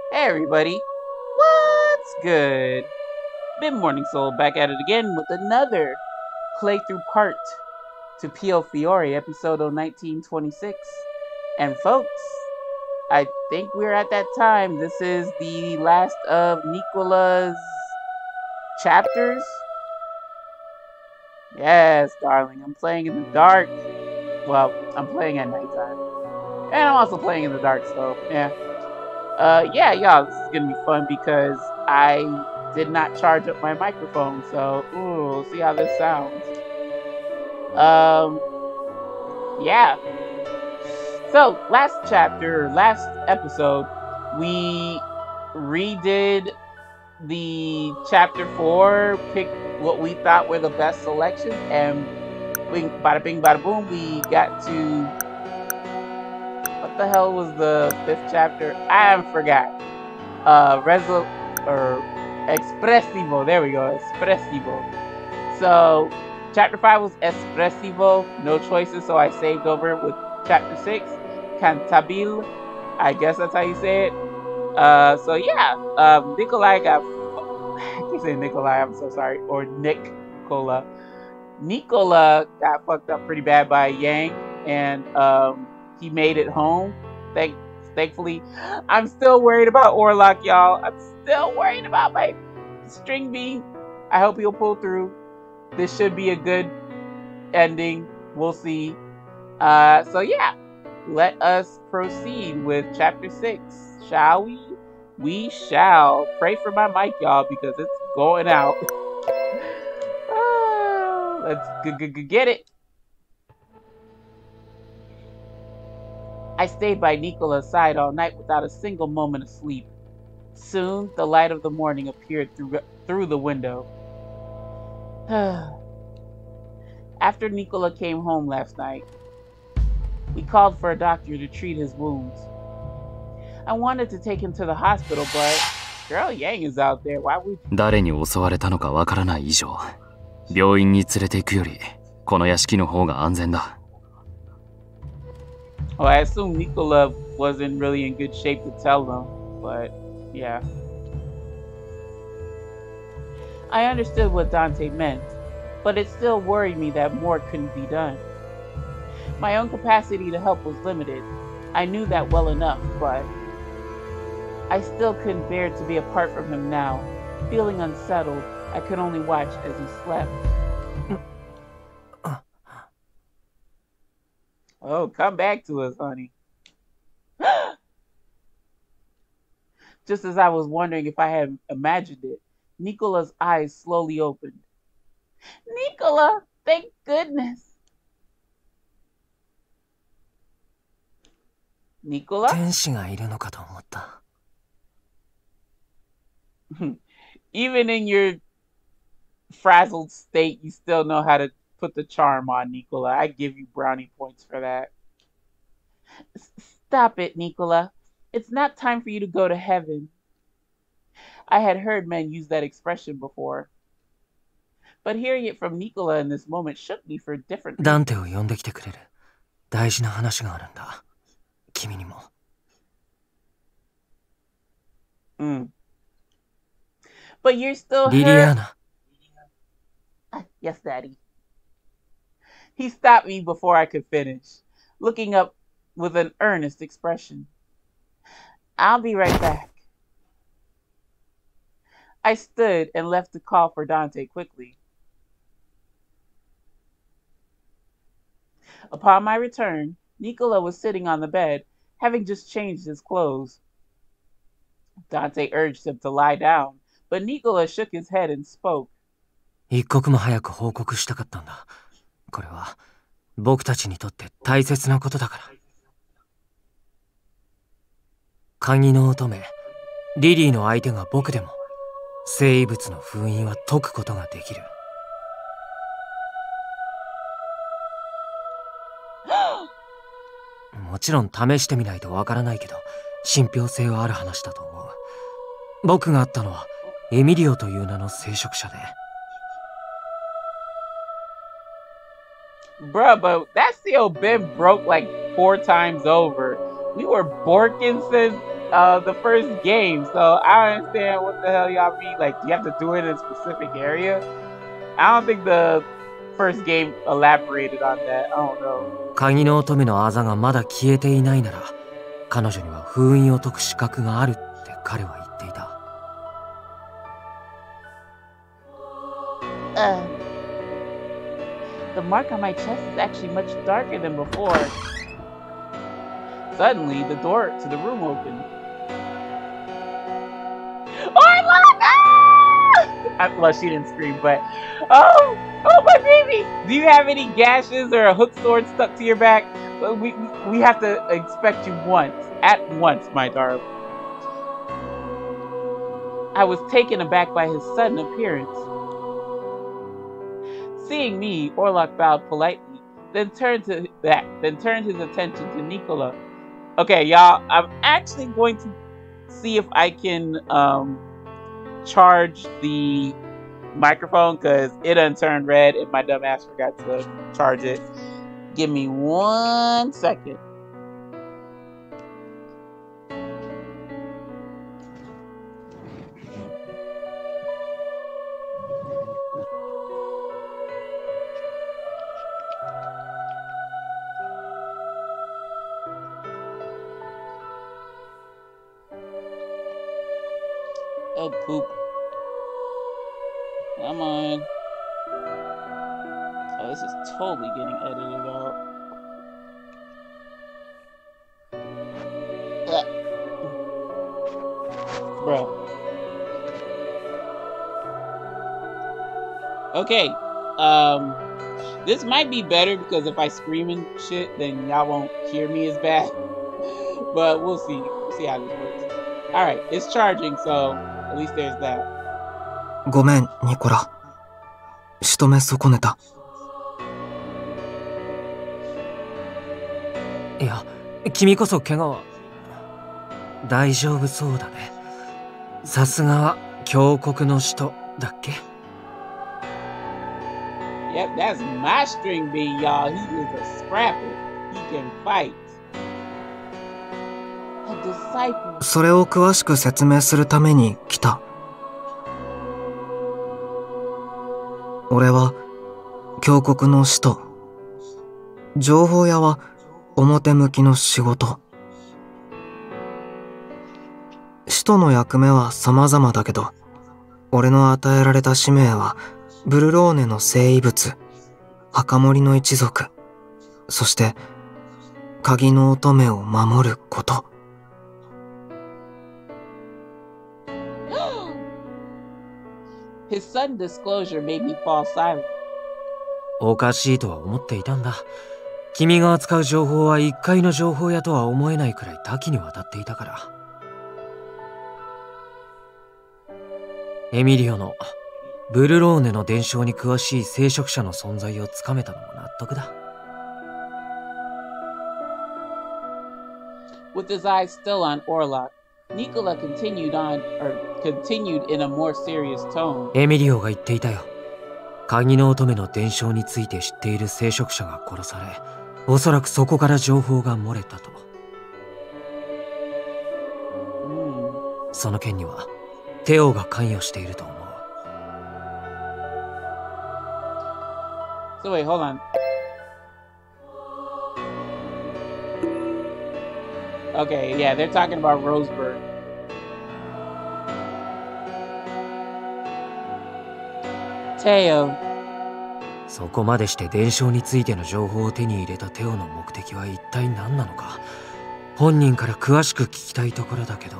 Hey everybody, what's good? MidMorningSol back at it again with another playthrough part to Piofiore, Episodio 1926. And folks, I think we're at that time. This is the last of Nicola's chapters. Yes, darling, I'm playing in the dark. Well, I'm playing at nighttime. And I'm also playing in the dark, so yeah. Yeah, y'all, this is gonna be fun because I did not charge up my microphone, so ooh, see how this sounds. Yeah. So last episode, we redid the chapter 4, picked what we thought were the best selections, and bada bing, bada boom, we got to what the hell was the 5th chapter? I forgot. Expressivo. There we go. Expressivo. So chapter 5 was Expressivo, no choices, so I saved over with chapter 6, Cantabil. I guess that's how you say it. So yeah, Nikolai got I keep saying Nikolai, I'm so sorry. Or Nicola. Nicola got fucked up pretty bad by Yang, and he made it home. Thankfully, I'm still worried about Orlok, y'all. I'm still worried about my string bean. I hope he'll pull through. This should be a good ending. We'll see. So yeah, let us proceed with chapter 6. Shall we? We shall. Pray for my mic, y'all, because it's going out. Let's get it. I stayed by Nicola's side all night without a single moment of sleep. Soon, the light of the morning appeared through the window. After Nicola came home last night, we called for a doctor to treat his wounds. I wanted to take him to the hospital, but girl Yang is out there. Why would you? 誰に襲われたのかわからない以上、病院に連れて行くより、この屋敷の方が安全だ。Oh, I assume Nicola wasn't really in good shape to tell them, but yeah. I understood what Dante meant, but it still worried me that more couldn't be done. My own capacity to help was limited. I knew that well enough, but I still couldn't bear to be apart from him now. Feeling unsettled, I could only watch as he slept. Oh, come back to us, honey. Just as I was wondering if I had imagined it, Nicola's eyes slowly opened. Nicola, thank goodness. Nicola? Even in your frazzled state, you still know how to put the charm on, Nicola. I give you brownie points for that. Stop it, Nicola. It's not time for you to go to heaven. I had heard men use that expression before. But hearing it from Nicola in this moment shook me for different reasons. Dante を呼んできてくれる。大事な話があるんだ。君にも。But you're still Liliana. Yes, Daddy. He stopped me before I could finish, looking up with an earnest expression. I'll be right back. I stood and left to call for Dante quickly. Upon my return, Nicola was sitting on the bed, having just changed his clothes. Dante urged him to lie down, but Nicola shook his head and spoke. 一刻も早く報告したかったんだ。これは僕たちにとって大切なことだから。鍵の乙女、リリーの相手が僕でも、生物の封印は解くことができる。もちろん試してみないとわからないけど、信憑性はある話だと思う。僕が会ったのはエミリオという名の聖職者で。Bruh, but that seal been broke like 4 times over. We were borking since the first game, so I don't understand what the hell y'all mean. Like, you have to do it in a specific area? I don't think the first game elaborated on that. I don't know. 鍵の乙女のあざがまだ消えていないなら、彼女には封印を解く資格があるって彼は言っていた。The mark on my chest is actually much darker than before. Suddenly, the door to the room opened. Well, she didn't scream, but oh my baby! Do you have any gashes or a hook sword stuck to your back? We have to expect you at once, my darling. I was taken aback by his sudden appearance. Seeing me, Orlok bowed politely, then turned his attention to Nicola. Okay, y'all, I'm actually going to see if I can charge the microphone because it done turned red and my dumb ass forgot to charge it. Give me 1 second. Oh, poop. Come on. Oh, this is totally getting edited out. Bro. Okay. This might be better because if I scream and shit, then y'all won't hear me as bad. But we'll see. We'll see how this works. Alright, it's charging, so at least there's that. ごめん、ニコラ。仕留め損ねた。いや、君こそ怪我は大丈夫そうだね。さすがは峡谷の使徒だっけ？ Yep, that's my string bean, y'all. He is a scrapper. He can fight. A disciple. それを詳しく説明するために来た。俺は峡谷の使徒。情報屋は表向きの仕事。使徒の役目は様々だけど、俺の与えられた使命はブルローネの聖遺物、墓守の一族、そして鍵の乙女を守ること。His sudden disclosure made me fall silent. おかしいとは思っていたんだ。君が扱う情報は一介の情報屋とは思えないくらい多岐にわたっていたから。エミリオのブルローネの伝承に詳しい聖職者の存在をつかめたのも納得だ。With his eyes still on Orlok, Nicola continued in a more serious tone. エミリオが言っていたよ。鍵の乙女の伝承について知っている聖職者が殺され、おそらくそこから情報が漏れたと。その件にはテオが関与していると思う。So wait, hold on. Okay, yeah, they're talking about Roseburg. Teo. そこまでして伝承についての情報を手に入れたテオの目的は一体何なのか、本人から詳しく聞きたいところだけど。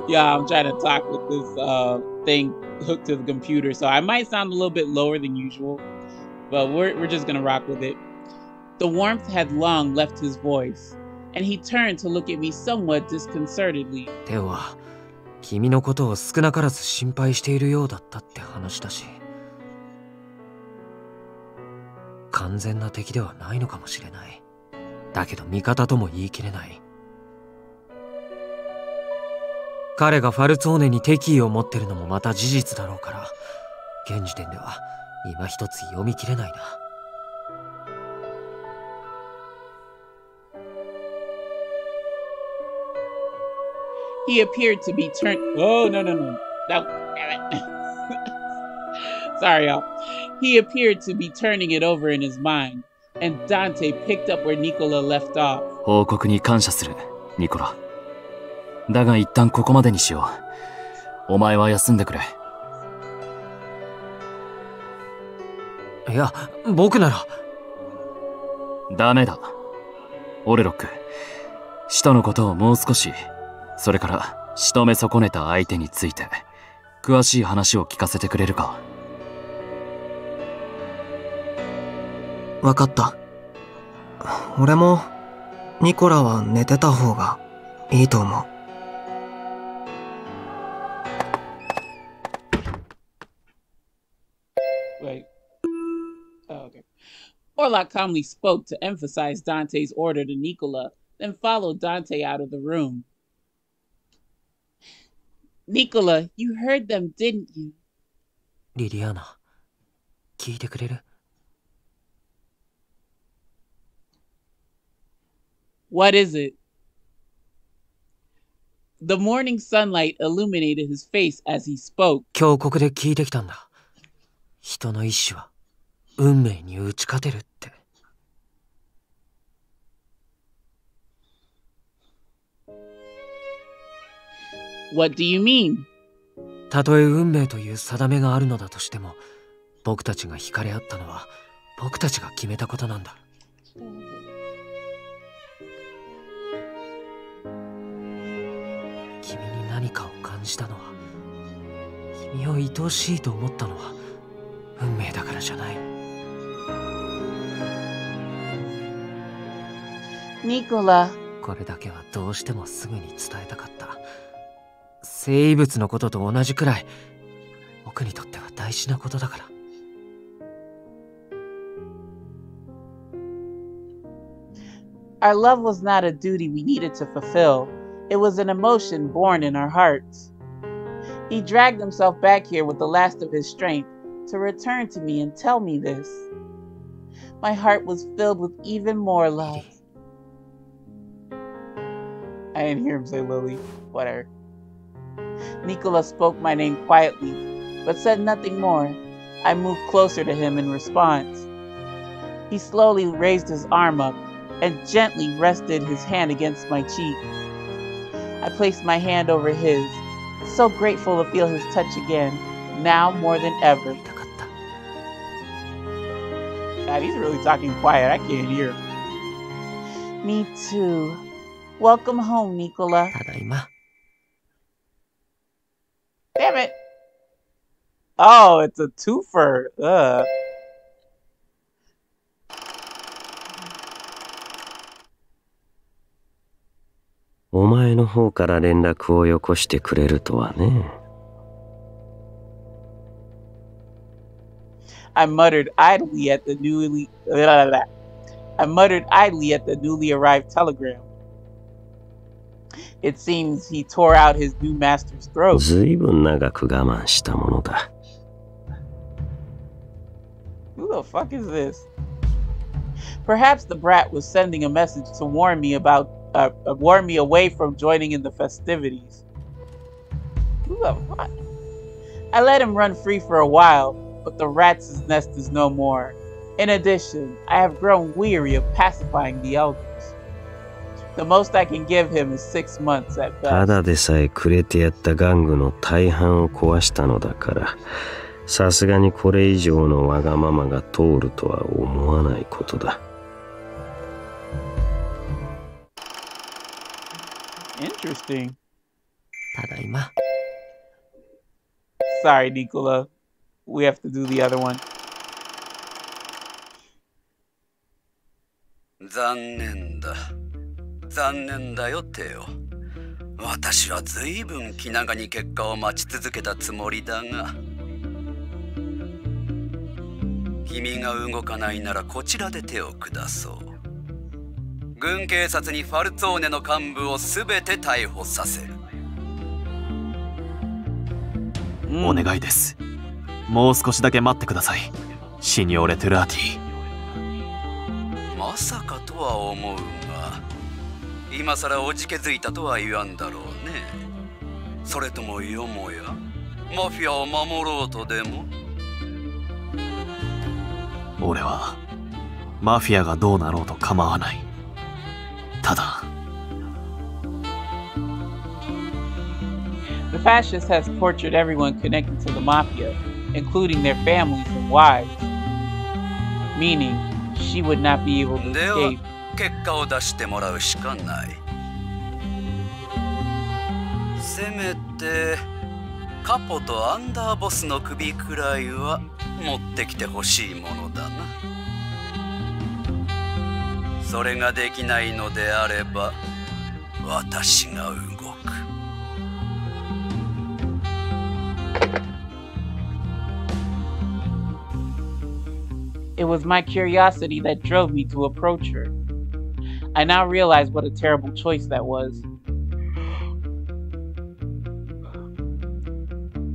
Yeah, I'm trying to talk with this thing hooked to the computer, so I might sound a little bit lower than usual, but we're just gonna rock with it. The warmth had long left his voice, and he turned to look at me somewhat disconcertedly. テオは君のことを少なからず心配しているようだったって話だし、完全な敵ではないのかもしれない。だけど味方とも言い切れない。彼がファルツォーネに敵意を持ってるのもまた事実だろうから、現時点では今一つ読み切れないな。He appeared to be turned. Oh, no, no, no. No, damn it. Sorry, y'all. He appeared to be turning it over in his mind, and Dante picked up where Nicola left off. 報告に感謝する、ニコラ。だが一旦ここまでにしよう。お前は休んでくれ。いや、僕なら。ダメだ。オレロック。使徒のことをもう少し、それから仕留め損ねた相手について、詳しい話を聞かせてくれるか。わかった。俺も、ニコラは寝てた方がいいと思う。Wait. Oh, okay. Orlok calmly spoke to emphasize Dante's order to Nicola, then followed Dante out of the room. Nicola, you heard them, didn't you? リリアーナ、聞いてくれる？ What is it? The morning sunlight illuminated his face as he spoke. 峡谷で聞いてきたんだ。人の意志は運命に打ち勝てるって。What do you mean? たとえ運命という定めがあるのだとしても、僕たちが惹かれ合ったのは僕たちが決めたことなんだ。君に何かを感じたのは、君を愛おしいと思ったのは運命だからじゃない。Nicola. これだけはどうしてもすぐに伝えたかった。生物のことと同じくらい僕にとっては大事なことだから。Our love was not a duty we needed to fulfill. It was an emotion born in our hearts. He dragged himself back here with the last of his strength to return to me and tell me this. My heart was filled with even more love. I didn't hear him say Lily. Whatever. Nicola spoke my name quietly, but said nothing more. I moved closer to him in response. He slowly raised his arm up and gently rested his hand against my cheek. I placed my hand over his, so grateful to feel his touch again, now more than ever. God, he's really talking quiet. I can't hear. Me too. Welcome home, Nicola. Damn it. Oh, it's a twofer. Ugh. I muttered idly at the newly arrived telegram. It seems he tore out his new master's throat. ずいぶん長く我慢したものだ。Who the fuck is this? Perhaps the brat was sending a message to warn me away from joining in the festivities. Who the fuck? I let him run free for a while, but the rat's nest is no more. In addition, I have grown weary of pacifying the elders. The most I can give him is 6 months at best. ただでさえくれてやった玩具の大半を壊したのだから、さすがにこれ以上のわがままが通るとは思わないことだ。Interesting. ただいま。Sorry, Nicola. We have to do the other one. 残念だよ、テオ。私はずいぶん気長に結果を待ち続けたつもりだが。君が動かないならこちらで手を下そう。軍警察にファルツォーネの幹部をすべて逮捕させる。お願いです。もう少しだけ待ってください。シニョーレ・テラーティ。まさかとは思うが、今さらおじけづいたとは言わんだろうね。それともよもやマフィアを守ろうとでも？俺はマフィアがどうなろうと構わない。ただ、The fascist has tortured everyone connected to the mafia, including their families and wives, meaning she would not be able to では escape. 結果を出してもらうしかない。せめてカポとアンダーボスの首くらいは持ってきてほしいものだな。それができないのであれば私が動く。It was my curiosity that drove me to approach her. I now realize what a terrible choice that was.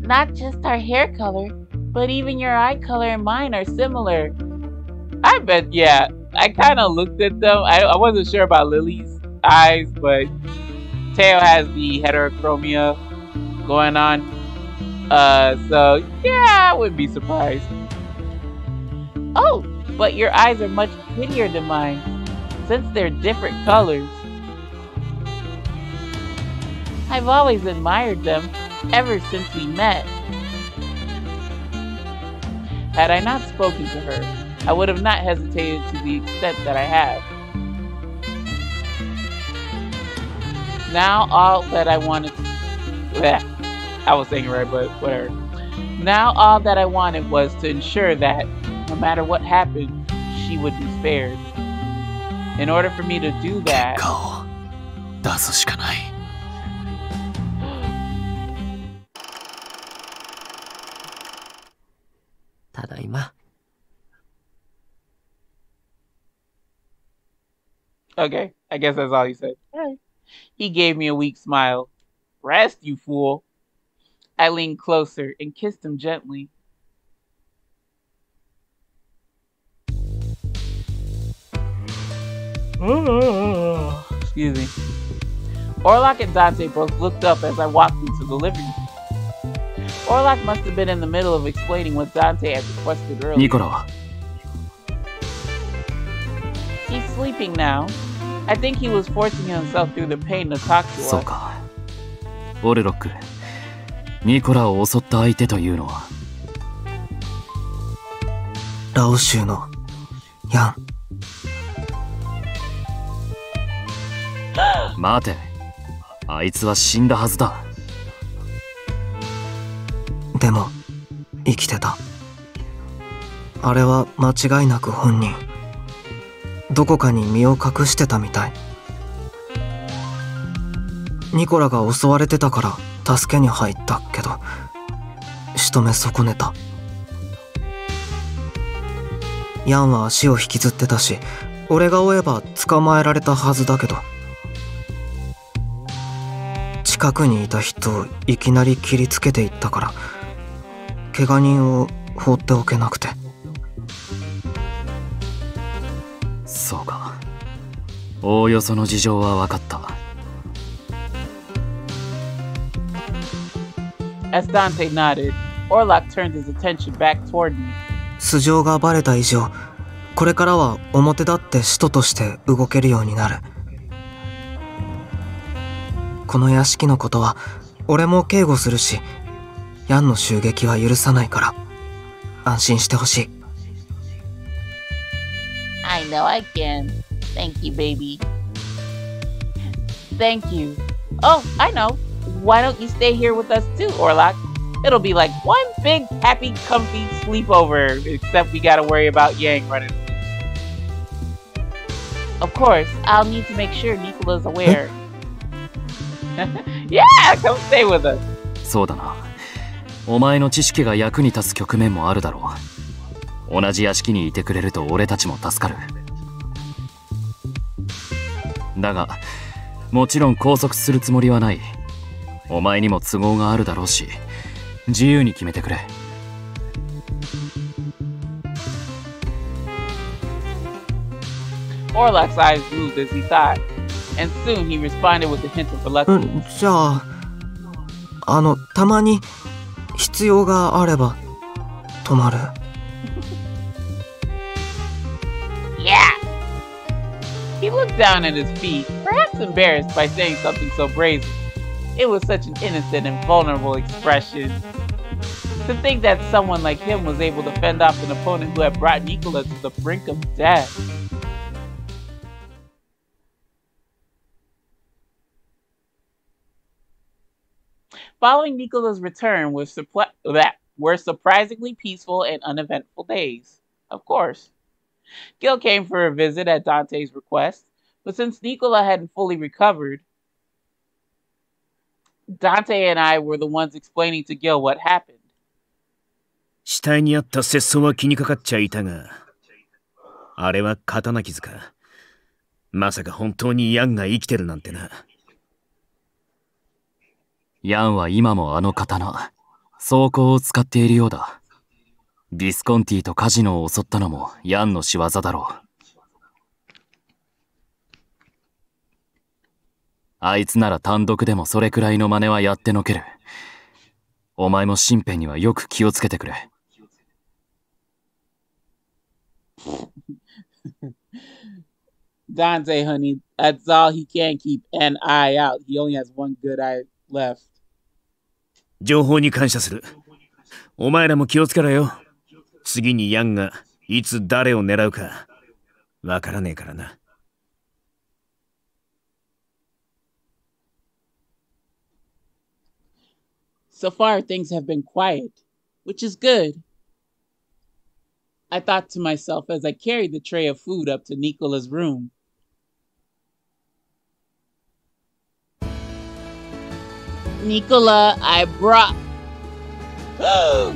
Not just our hair color, but even your eye color and mine are similar. I bet, yeah. I kind of looked at them. I wasn't sure about Lily's eyes, but Teo has the heterochromia going on. So, yeah, I wouldn't be surprised. Oh, but your eyes are much prettier than mine, since they're different colors. I've always admired them, ever since we met. Had I not spoken to her, I would have not hesitated to the extent that I have. Now all that I wanted... I was saying it right, but whatever. Now all that I wanted was to ensure that, no matter what happened, she would be spared. In order for me to do that... 結果を出すしかない。ただいま。Okay, I guess that's all he said. Alright. He gave me a weak smile. Rest, you fool. I leaned closer and kissed him gently. Excuse me. Orlok and Dante both looked up as I walked into the living room. Orlok must have been in the middle of explaining what Dante had requested earlier. Nicola. He's sleeping now. I think he was forcing himself through the pain to talk to us. そうか。オレロック、ニコラを襲った相手というのはラオ州のヤン。待て、あいつは死んだはずだ。でも生きてた。あれは間違いなく本人。どこかに身を隠してたみたい。ニコラが襲われてたから助けに入ったけど仕留め損ねた。ヤンは足を引きずってたし、俺が追えば捕まえられたはずだけど、近くにいた人をいきなり切りつけていったから怪我人を放っておけなくて。そうか。おおよその事情は分かった。As Dante nodded, Orlok turned his attention back toward me. 素性がバレた以上、これからは表立って使徒として動けるようになる。この屋敷のことは俺も警護するし、ヤンの襲撃は許さないから安心してほしい。I know I can. Thank you, baby. Thank you. Oh, I know. Why don't you stay here with us too, Orlok? It'll be like one big, happy, comfy sleepover, except we gotta worry about Yang running. Of course, I'll need to make sure Nicola's aware. Yeah, come stay with us. そうだな。お前の知識が役に立つ局面もあるだろう。同じ屋敷にいてくれると俺たちも助かる。だが、もちろん拘束するつもりはない。お前にも都合があるだろうし、自由に決めてくれ。Orlok's eyes moved as he thought, and soon he responded with a hint of reluctance. じゃあ、たまに必要があれば泊まる。Yeah! He looked down at his feet, perhaps embarrassed by saying something so brazen. It was such an innocent and vulnerable expression. To think that someone like him was able to fend off an opponent who had brought Nicola to the brink of death. Following Nicola's return were surprisingly peaceful and uneventful days. Of course. Gil came for a visit at Dante's request, but since Nicola hadn't fully recovered, Dante and I were the ones explaining to Gil what happened. 死体にあった切創は気にかかっちゃいたが、あれは刀傷か。まさか本当にヤンが生きてるなんてな。ヤンは今もあの刀、装甲を使っているようだ。ビスコンティとカジノを襲ったのもヤンの仕業だろう。あいつなら単独でもそれくらいの真似はやってのける。お前も身辺にはよく気をつけてくれ。Dante, honey, that's all he can keep an eye out. He only has one good eye left. 情報に感謝する。お前らも気をつけろよ。次にヤンがいつ誰を狙うかわからねえからな。So far, things have been quiet, which is good. I thought to myself as I carried the tray of food up to Nicola's room. Nicola, I brought... Oh.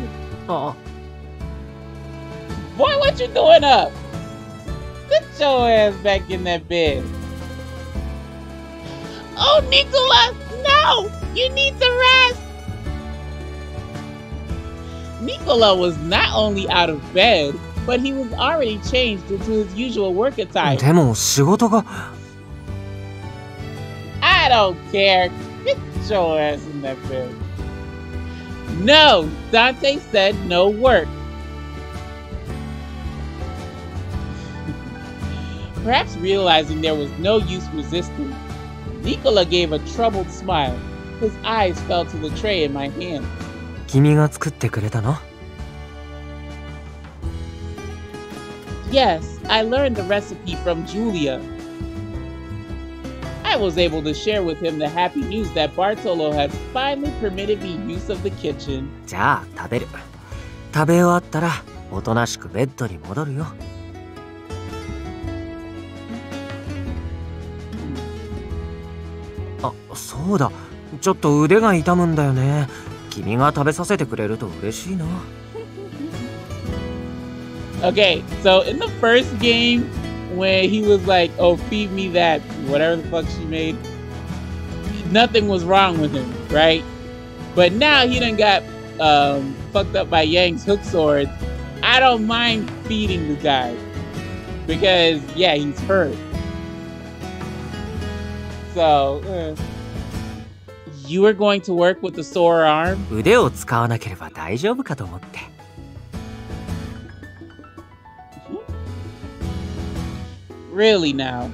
Boy, what you doing up? Sit your ass back in that bed. Oh, Nicola, no! You need to rest! Nicola was not only out of bed, but he was already changed into his usual work attire. でも仕事が。I don't care. Get your ass in that bed. No, Dante said no work. Perhaps realizing there was no use resisting, Nicola gave a troubled smile. His eyes fell to the tray in my hand. 君が作ってくれたの？ Yes, I learned the recipe from Julia. I was able to share with him the happy news that Bartolo had finally permitted me use of the kitchen. じゃあ食べる。食べ終わったらおとなしくベッドに戻るよ。あ、そうだ。ちょっと腕が痛むんだよね。君が食べさせてくれると嬉しいな。Okay, so in the first game, when he was like, oh, feed me that, whatever the fuck she made, nothing was wrong with him, right? But now he done got fucked up by Yang's hook sword. I don't mind feeding the guy. Because, yeah, he's hurt. So, you were going to work with the sore arm? 腕を使わなければ大丈夫かと思って。Really now?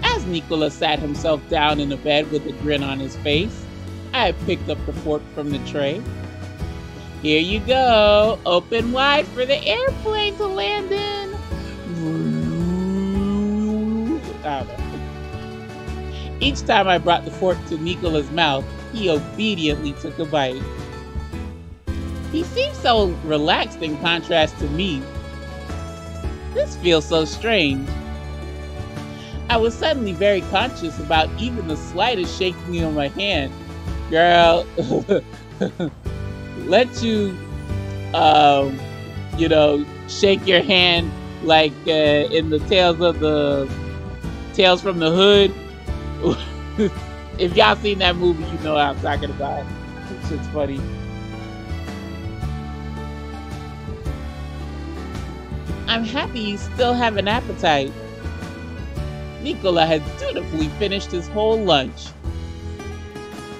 As Nicola sat himself down in the bed with a grin on his face, I picked up the fork from the tray. Here you go. Open wide for the airplane to land in. I don't know. Each time I brought the fork to Nicola's mouth, he obediently took a bite. He seemed so relaxed in contrast to me. This feels so strange. I was suddenly very conscious about even the slightest shaking of my hand. Girl, let you, shake your hand like in the Tales from the Hood. If y'all seen that movie, you know what I'm talking about. This shit's funny. I'm happy you still have an appetite. Nicola had dutifully finished his whole lunch.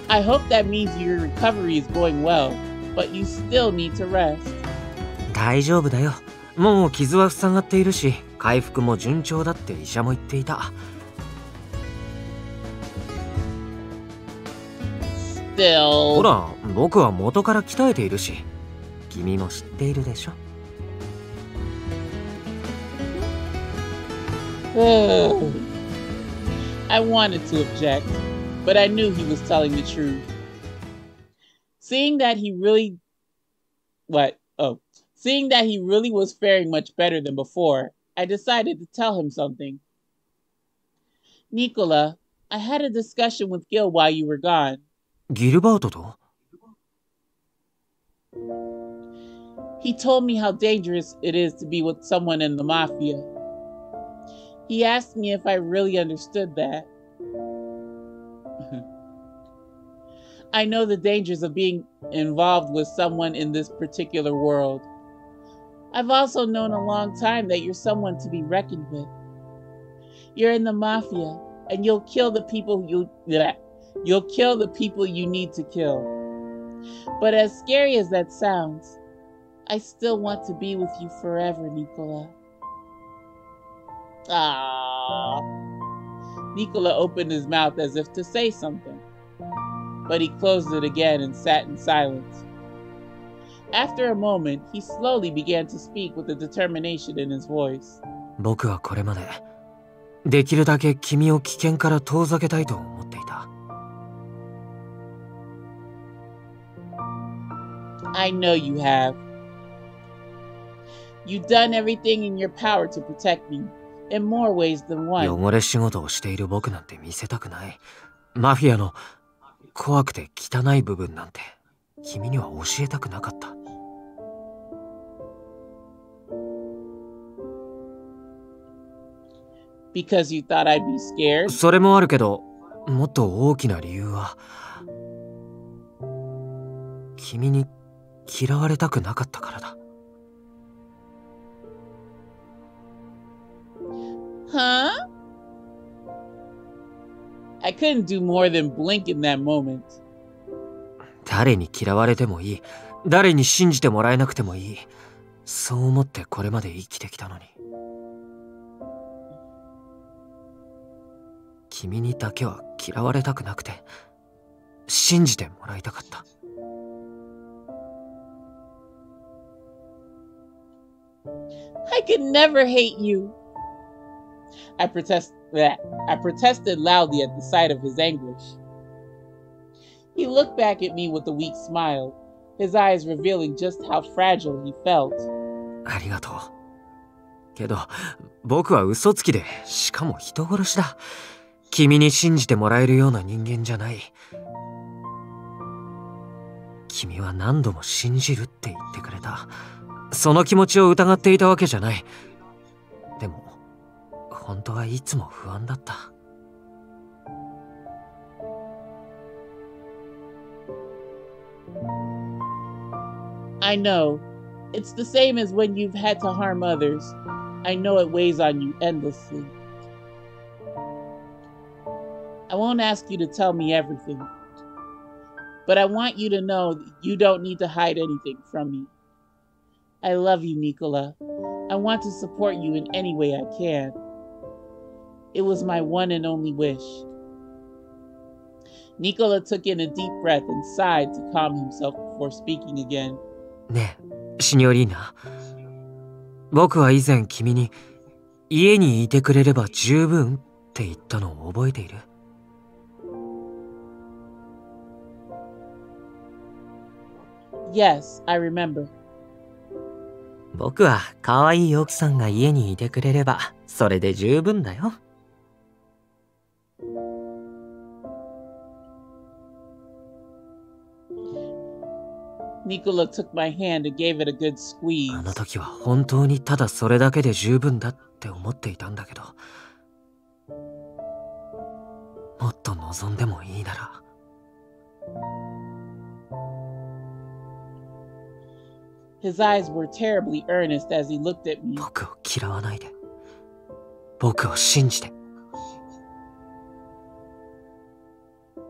I hope that means your recovery is going well, but you still need to rest. 大丈夫だよ。もう傷は塞がっているし、回復も順調だって医者も言っていた。Still. ほら、僕は元から鍛えているし、君も知っているでしょ。I wanted to object, but I knew he was telling the truth. Seeing that he really was faring much better than before, I decided to tell him something. Nicola, I had a discussion with Gil while you were gone. ギルバートと? He told me how dangerous it is to be with someone in the mafia. He asked me if I really understood that. I know the dangers of being involved with someone in this particular world. I've also known a long time that you're someone to be reckoned with. You're in the mafia, and you'll kill the people you need to kill. But as scary as that sounds, I still want to be with you forever, Nicola. Ah. Nicola opened his mouth as if to say something, but he closed it again and sat in silence. After a moment, he slowly began to speak with a determination in his voice. 僕はこれまでできるだけ君を危険から遠ざけたいと思っていた。I know you have. You've done everything in your power to protect me, in more ways than one. 汚れ仕事をしている僕なんて見せたくない。マフィアの怖くて汚い部分なんて君には教えたくなかった。Because you thought I'd be scared? それもあるけど、もっと大きな理由は君に嫌われたくなかったからだ。Huh? I couldn't do more than blink in that moment. 誰に嫌われてもいい。誰に信じてもらえなくてもいい。そう思ってこれまで生きてきたのに。君にだけは嫌われたくなくて、信じてもらいたかった。I could never hate you. I protested loudly at the sight of his anguish. He looked back at me with a weak smile, his eyes revealing just how fragile he felt. ありがとう。けど、僕は嘘つきで、しかも人殺しだ。君に信じてもらえるような人間じゃない。君は何度も信じるって言ってくれた。その気持ちを疑っていたわけじゃない。でも、本当はいつも不安だった。I know. It's the same as when you've had to harm others. I know it weighs on you endlessly. I won't ask you to tell me everything. But I want you to know that you don't need to hide anything from me. I love you, Nicola. I want to support you in any way I can. It was my one and only wish. Nicola took in a deep breath and sighed to calm himself before speaking again. ねえ、シニョリーナ。僕は以前君に家にいてくれれば十分って言ったのを覚えている？Yes, I remember. 僕は可愛い奥さんが家にいてくれればそれで十分だよ。Nicola took my hand and gave it a good squeeze. あの時は本当にただそれだけで十分だって思っていたんだけど、もっと望んでもいいなら。His eyes were terribly earnest as he looked at me. 僕を嫌わないで。僕を信じて。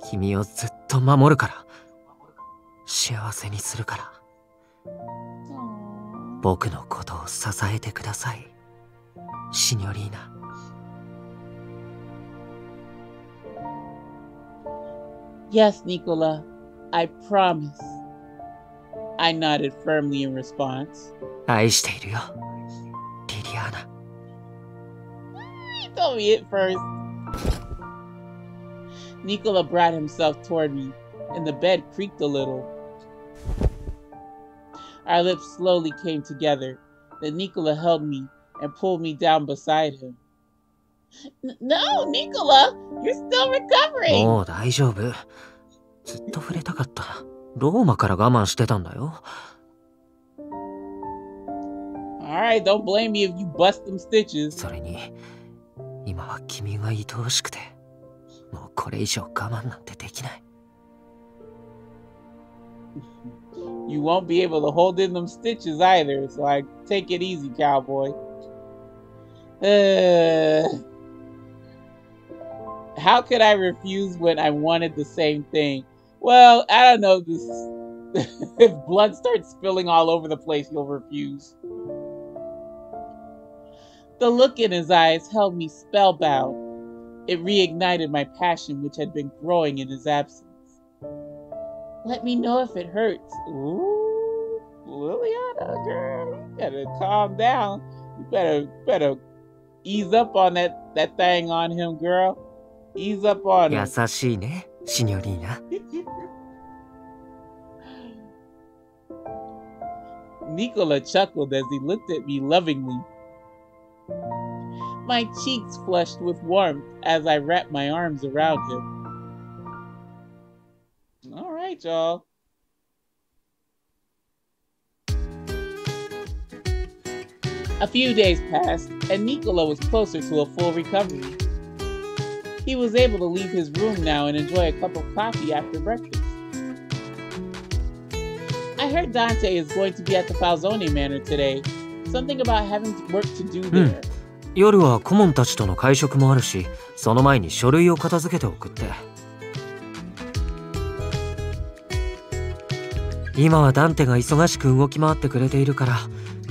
君をずっと守るから。幸せにするから。僕のことを支えてください。シニョリーナ。Yes, Nicola, I promise. I nodded firmly in response. 愛しているよ、リリアーナ。He told me it first. Nicola brought himself toward me, and the bed creaked a little. Our lips slowly came together. Then Nicola held me and pulled me down beside him. No, Nicola! You're still recovering! もう大丈夫。ずっと触れたかった。ローマから我慢してたんだよ。Alright, don't blame me if you bust them stitches. それに、今は君が愛おしくて、もうこれ以上我慢なんてできない。You won't be able to hold in them stitches either, so I take it easy, cowboy. How could I refuse when I wanted the same thing? Well, I don't know. This if blood starts spilling all over the place, you'll refuse. The look in his eyes held me spellbound. It reignited my passion, which had been growing in his absence. Let me know if it hurts. Ooh, Liliana, girl, you better calm down. You better ease up on that thing on him, girl. Ease up on him. 優しいね、シニョリーナ。Nicola chuckled as he looked at me lovingly. My cheeks flushed with warmth as I wrapped my arms around him. All right, y'all. A few days passed, and Nicola was closer to a full recovery. He was able to leave his room now and enjoy a cup of coffee after breakfast. I heard Dante is going to be at the Falzone Manor today. Something about having work to do there. 夜は顧問たちとの会食もあるし、その前に書類を片付けておくって。今はダンテが忙しく動き回ってくれているから、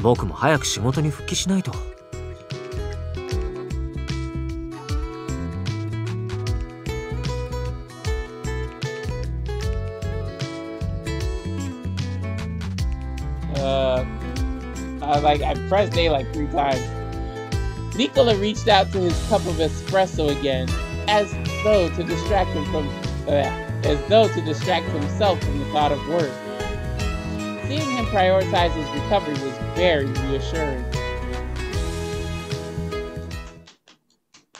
僕も早く仕事に復帰しないと。I pressed A like 3 times. Nicola reached out to his cup of espresso again, as though to distract himself from the thought of work. Seeing him prioritize his recovery was very reassuring.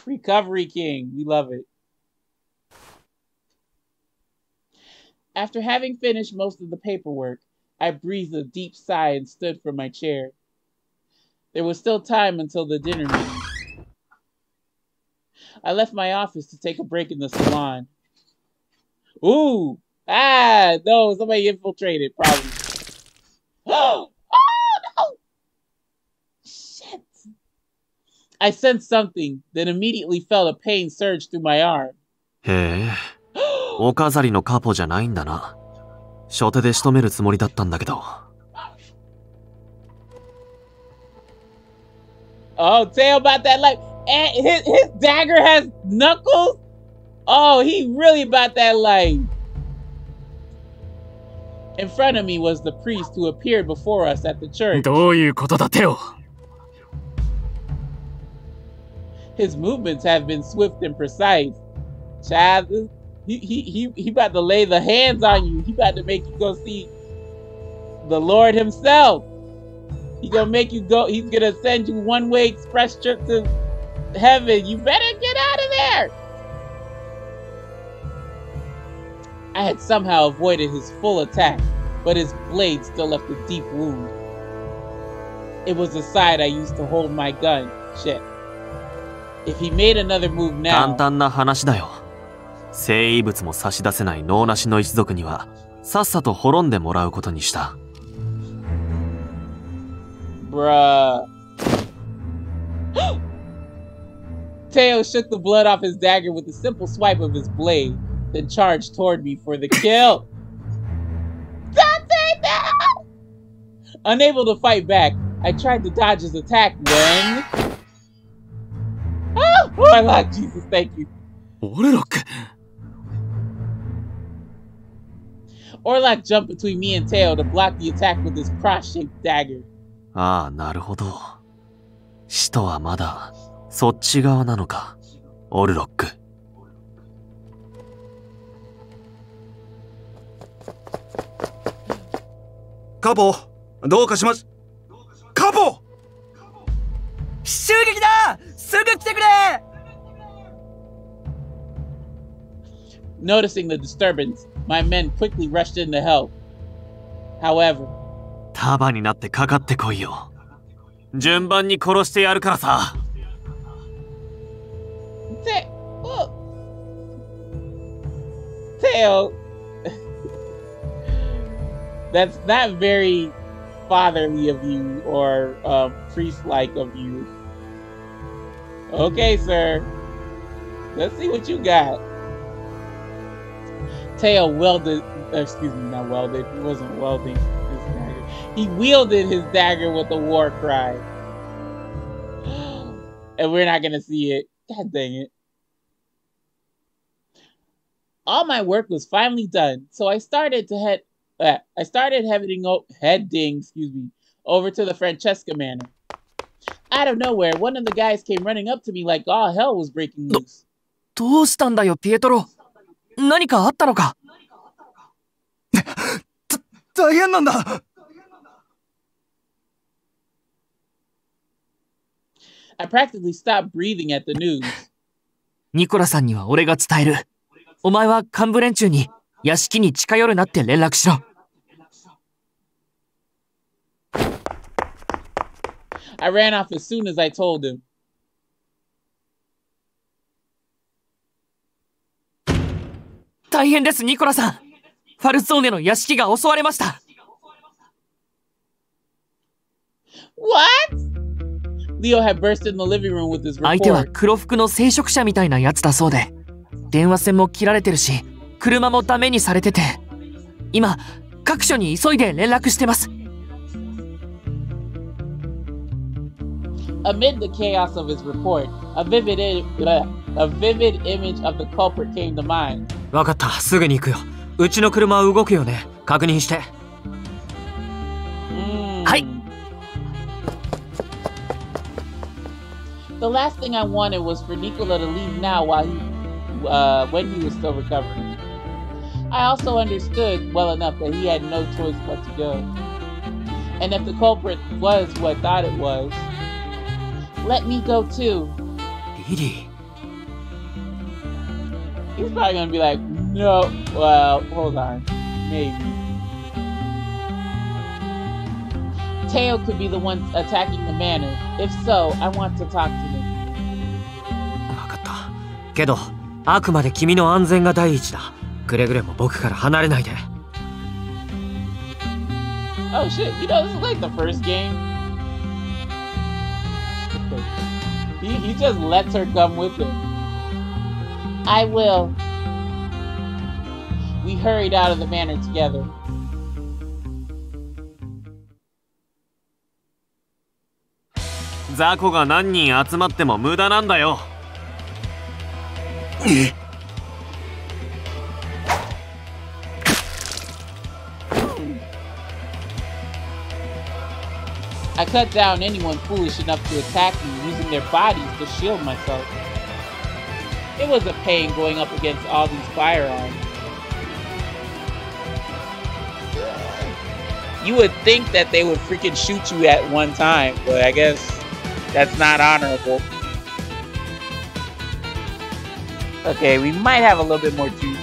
Recovery King, we love it. After having finished most of the paperwork, I breathed a deep sigh and stood from my chair. There was still time until the dinner meeting. I left my office to take a break in the salon. Ooh! Ah! No, somebody infiltrated, probably. Oh! No! Shit! I sensed something, then immediately felt a pain surge through my arm. へえ、お飾りのカポじゃないんだな。初手で仕留めるつもりだったんだけど。Oh, tell about that life. And his dagger has knuckles? Oh, he really about that life. In front of me was the priest who appeared before us at the church. どういうことだ、テオ。His movements have been swift and precise. Child, he about to lay the hands on you. He about to make you go see the Lord himself. He gonna make you go. He's gonna send you one-way express trip to heaven. You better get out of there. I had somehow avoided his full attack, but his blade still left a deep wound. It was the side I used to hold my gun. Shit. If he made another move now. 簡単な話だよ。聖遺物も差し出せない能なしの一族にはさっさと滅んでもらうことにした。Bruh. Teo shook the blood off his dagger with a simple swipe of his blade, then charged toward me for the kill. Dante, no! Unable to fight back, I tried to dodge his attack when... Oh, I like Jesus, thank you. Orlok jumped between me and Teo to block the attack with his cross-shaped dagger. ああ、なるほど。使徒はまだそっち側なのか、オルロック。カポ、どうかします。カポ！襲撃だ！すぐ来てくれ！ Noticing the disturbance, my men quickly rushed in to help. Look, 束になってかかってこいよ。順番に殺してやるからさ。Teo, that's not very fatherly of you or priest-like of you. Okay, sir. Let's see what you got. Teo welded, excuse me, not welded. He wasn't welding his dagger. He wielded his dagger with a war cry. And we're not gonna see it. God dang it. All my work was finally done, so I started heading over to the Francesca manor. Out of nowhere, one of the guys came running up to me like all hell was breaking loose. どうしたんだよ、ピエトロ。何かあったのか。大変なんだ。I practically stopped breathing at the news. ニコラさんには俺が伝える。お前は幹部連中に屋敷に近寄るなって連絡しろ。I ran off as soon as I told him. 大変です、ニコラさん。ファルソーネの屋敷が襲われました。What? Leo had burst in the living room with his report. 相手は黒服の聖職者みたいなやつだそうで、電話線も切られてるし、車もダメにされてて、今各所に急いで連絡してます。Amid the chaos of his report, a vivid image of the culprit came to mind. わかった、すぐに行くよ。うちの車は動くよね。確認して。はい。The last thing I wanted was for Nicola to leave now when he was still recovering. I also understood well enough that he had no choice but to go. And if the culprit was who I thought it was, let me go too. Lily. He's probably gonna be like, no, well, hold on, maybe. Teo could be the one attacking the manor. If so, I want to talk to him. わかった。けど、あくまで君の安全が第一だ。くれぐれも僕から離れないで。Oh shit, you know, this is like the first game. He just lets her come with him. I will. We hurried out of the manor together. Zako が何人集まっても無駄なんだよ。I cut down anyone foolish enough to attack me using their bodies to shield myself. It was a pain going up against all these firearms. You would think that they would freaking shoot you at one time, but I guess that's not honorable. Okay, we might have a little bit more juice.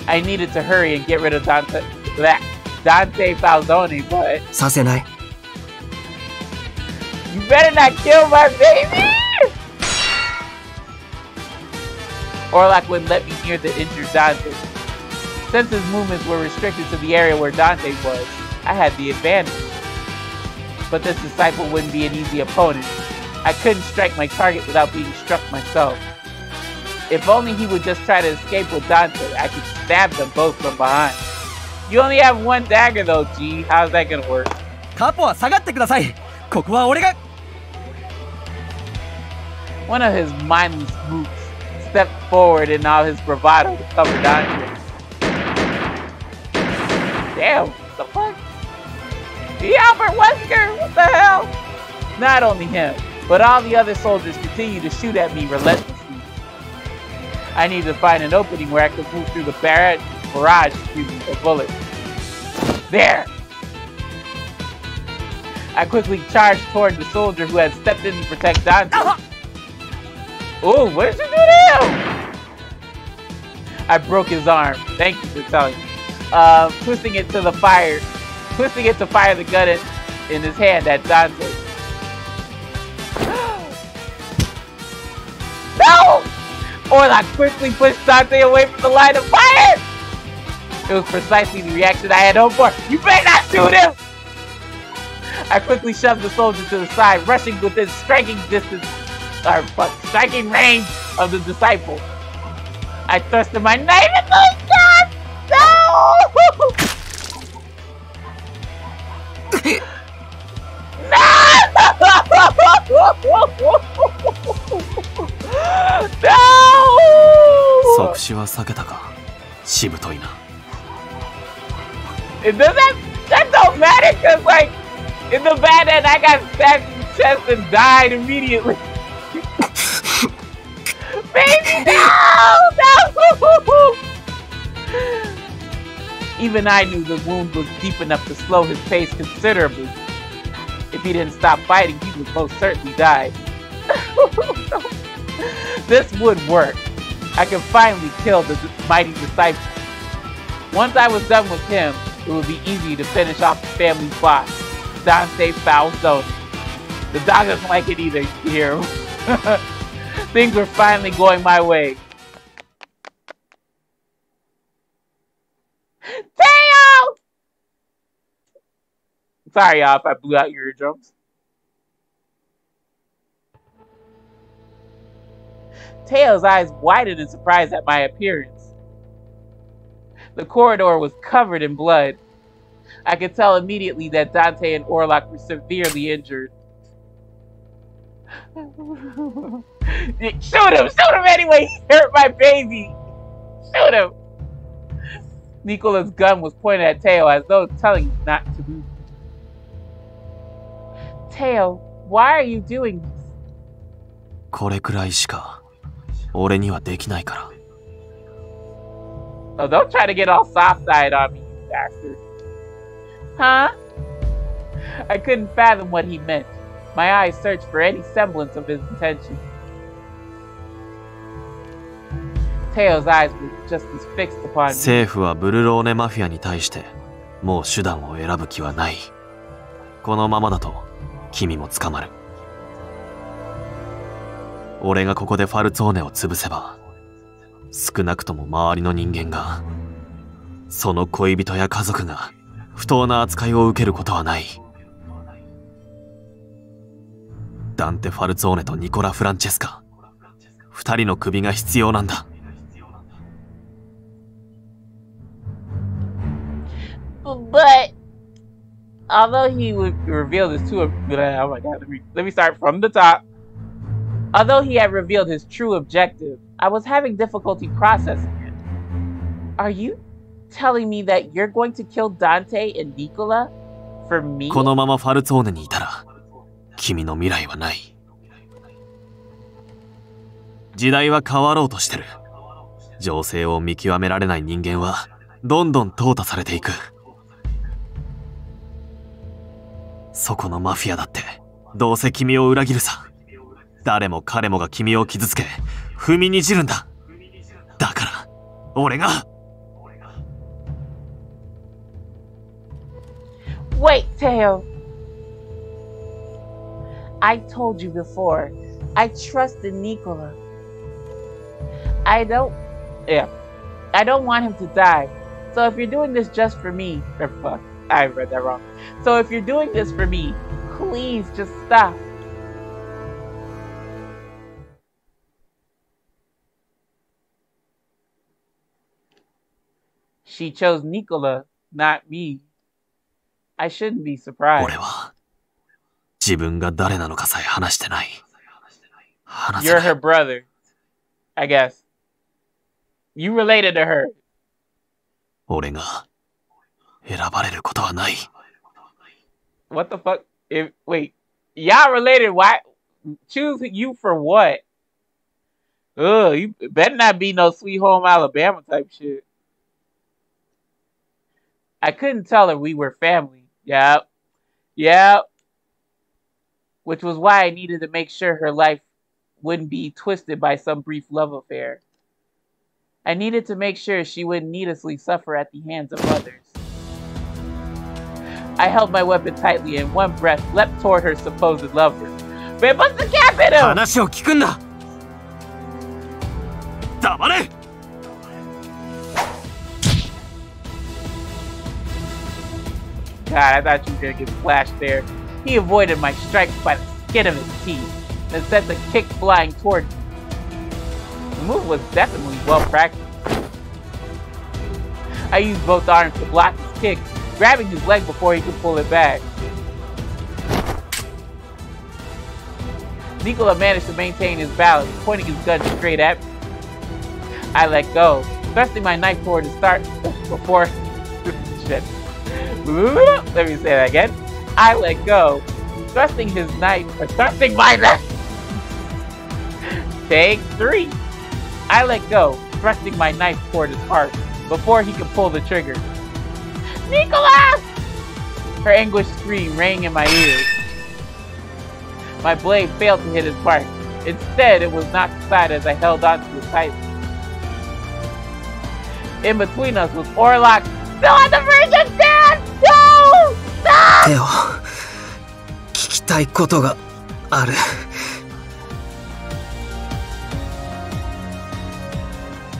I needed to hurry and get rid of Dante Falzone, but... させない。You better not kill my baby! Orlok wouldn't let me near the injured Dante. Since his movements were restricted to the area where Dante was, I had the advantage. But this disciple wouldn't be an easy opponent. I couldn't strike my target without being struck myself. If only he would just try to escape with Dante, I could stab them both from behind. You only have one dagger though, G. How's that gonna work? カポは下がってください。ここは俺が。 One of his mindless mooks stepped forward in all his bravado to cover Dante. Damn, what the fuck? The Albert Wesker, what the hell? Not only him, but all the other soldiers continue to shoot at me relentlessly. I need to find an opening where I can move through the barrage of bullets. There! I quickly charged toward the soldier who had stepped in to protect Dante. Oh, what did you do to him? I broke his arm. Thank you for telling me. Twisting it to fire the gun in his hand at Dante. No! Orlok quickly pushed Dante away from the line of fire! It was precisely the reaction I had hoped for. You better not shoot him! I quickly shoved the soldier to the side, rushing within striking range of the disciple. I thrusted my knife into his gun! No! No! 即死は避けたか。しぶといな。It doesn't. That don't matter, cause like in the bad end, I got stabbed in the chest and died immediately. Baby, no! Even I knew the wound was deep enough to slow his pace considerably. If he didn't stop fighting, he would most certainly die. This would work. I could finally kill the mighty disciple. Once I was done with him, it would be easy to finish off the family's boss, Dante Falzone. The dog doesn't like it either, you hear him. Things were finally going my way. Teo! Sorry, y'all, if I blew out your eardrums. Teo's eyes widened in surprise at my appearance. The corridor was covered in blood. I could tell immediately that Dante and Orlok were severely injured. Shoot him! Shoot him anyway! He hurt my baby! Shoot him! Nicola's gun was pointed at Teo as though telling him not to move. Teo, why are you doing this? これくらいしか俺にはできないから。 Oh, don't try to get all soft-eyed on me, you bastard. Huh? I couldn't fathom what he meant. My eyes searched for any semblance of his intention. Teo's eyes were just as fixed upon me. 政府はブルローネマフィアに対してもう手段を選ぶ気はない。このままだと君も捕まる。俺がここでファルツォーネを潰せば、少なくとも周りの人間が、その恋人や家族が不当な扱いを受けることはない。ダンテ・ファルツォーネとニコラ・フランチェスカ、二人の首が必要なんだ。But although he would reveal his true, oh my god, let me start from the top. Although he had revealed his true objective, I was having difficulty processing it. Are you telling me that you're going to kill Dante and Nicola for me? このままファルツォーネにいたら、君の未来はない。時代は変わろうとしてる。情勢を見極められない人間は、どんどん淘汰されていく。そこのマフィアだって、どうせ君を裏切るさ。誰も彼もが君を傷つけ、踏みにじるんだ。だから、俺が。Wait, Teo. I told you before, I trust in Nicola. I don't want him to die. So if you're doing this just for me, or fuck, I read that wrong. So if you're doing this for me, Please, just stop. She chose Nicola, not me. I shouldn't be surprised. 俺は自分が誰なのかさえ話してない。話せ You're ない。 her brother, I guess. You related to her. 俺が選ばれることはない。 What the fuck? Wait, y'all related? Why? Choose you for what? Ugh, you better not be no Sweet Home Alabama type shit. I couldn't tell her we were family. Yep. Which was why I needed to make sure her life wouldn't be twisted by some brief love affair. I needed to make sure she wouldn't needlessly suffer at the hands of others. I held my weapon tightly and one breath leapt toward her supposed lover. Man, put the cap in him! 話を聞くんだ。黙れ！ God, I thought you were gonna get splashed there. He avoided my strike by the skin of his teeth, then sent the kick flying toward me. The move was definitely well practiced. I used both arms to block his kick, grabbing his leg before he could pull it back. Nicola managed to maintain his balance, pointing his gun straight at me. I let go, thrusting my knife toward the start before... Shit. Let me say that again. I let go, thrusting my knife. Take 3. I let go, thrusting my knife toward his heart before he could pull the trigger. Nicola! Her anguished scream rang in my ears. My blade failed to hit his mark. Instead, it was knocked aside as I held onto it tightly. In between us was Orlok, still on the verge of death! No! Stop! テオ、聞きたいことがある。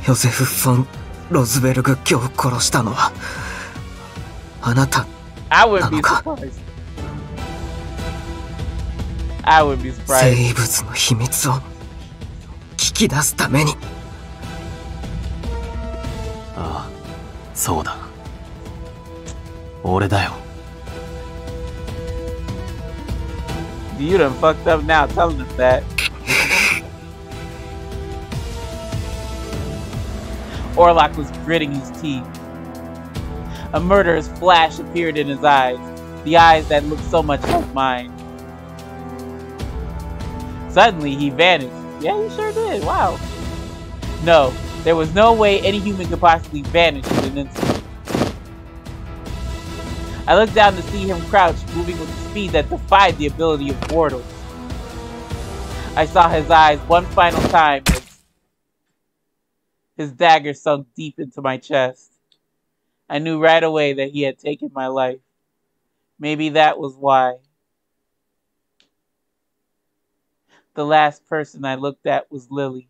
ヨゼフ・フォン・ロズベルグ卿を殺したのはあなた I wouldn't な be のか。 surprised. I wouldn't be 生 surprised. 物の秘密を聞き出すために。ああ、そうだ。俺だよ。 You done fucked up now telling us that. Orlok was gritting his teeth. A murderous flash appeared in his eyes, the eyes that looked so much like mine. Suddenly, he vanished. Yeah, he sure did. Wow. No, there was no way any human could possibly vanish in an instant. I looked down to see him crouched, moving with a speed that defied the ability of mortals. I saw his eyes one final time as his dagger sunk deep into my chest. I knew right away that he had taken my life. Maybe that was why. The last person I looked at was Lily.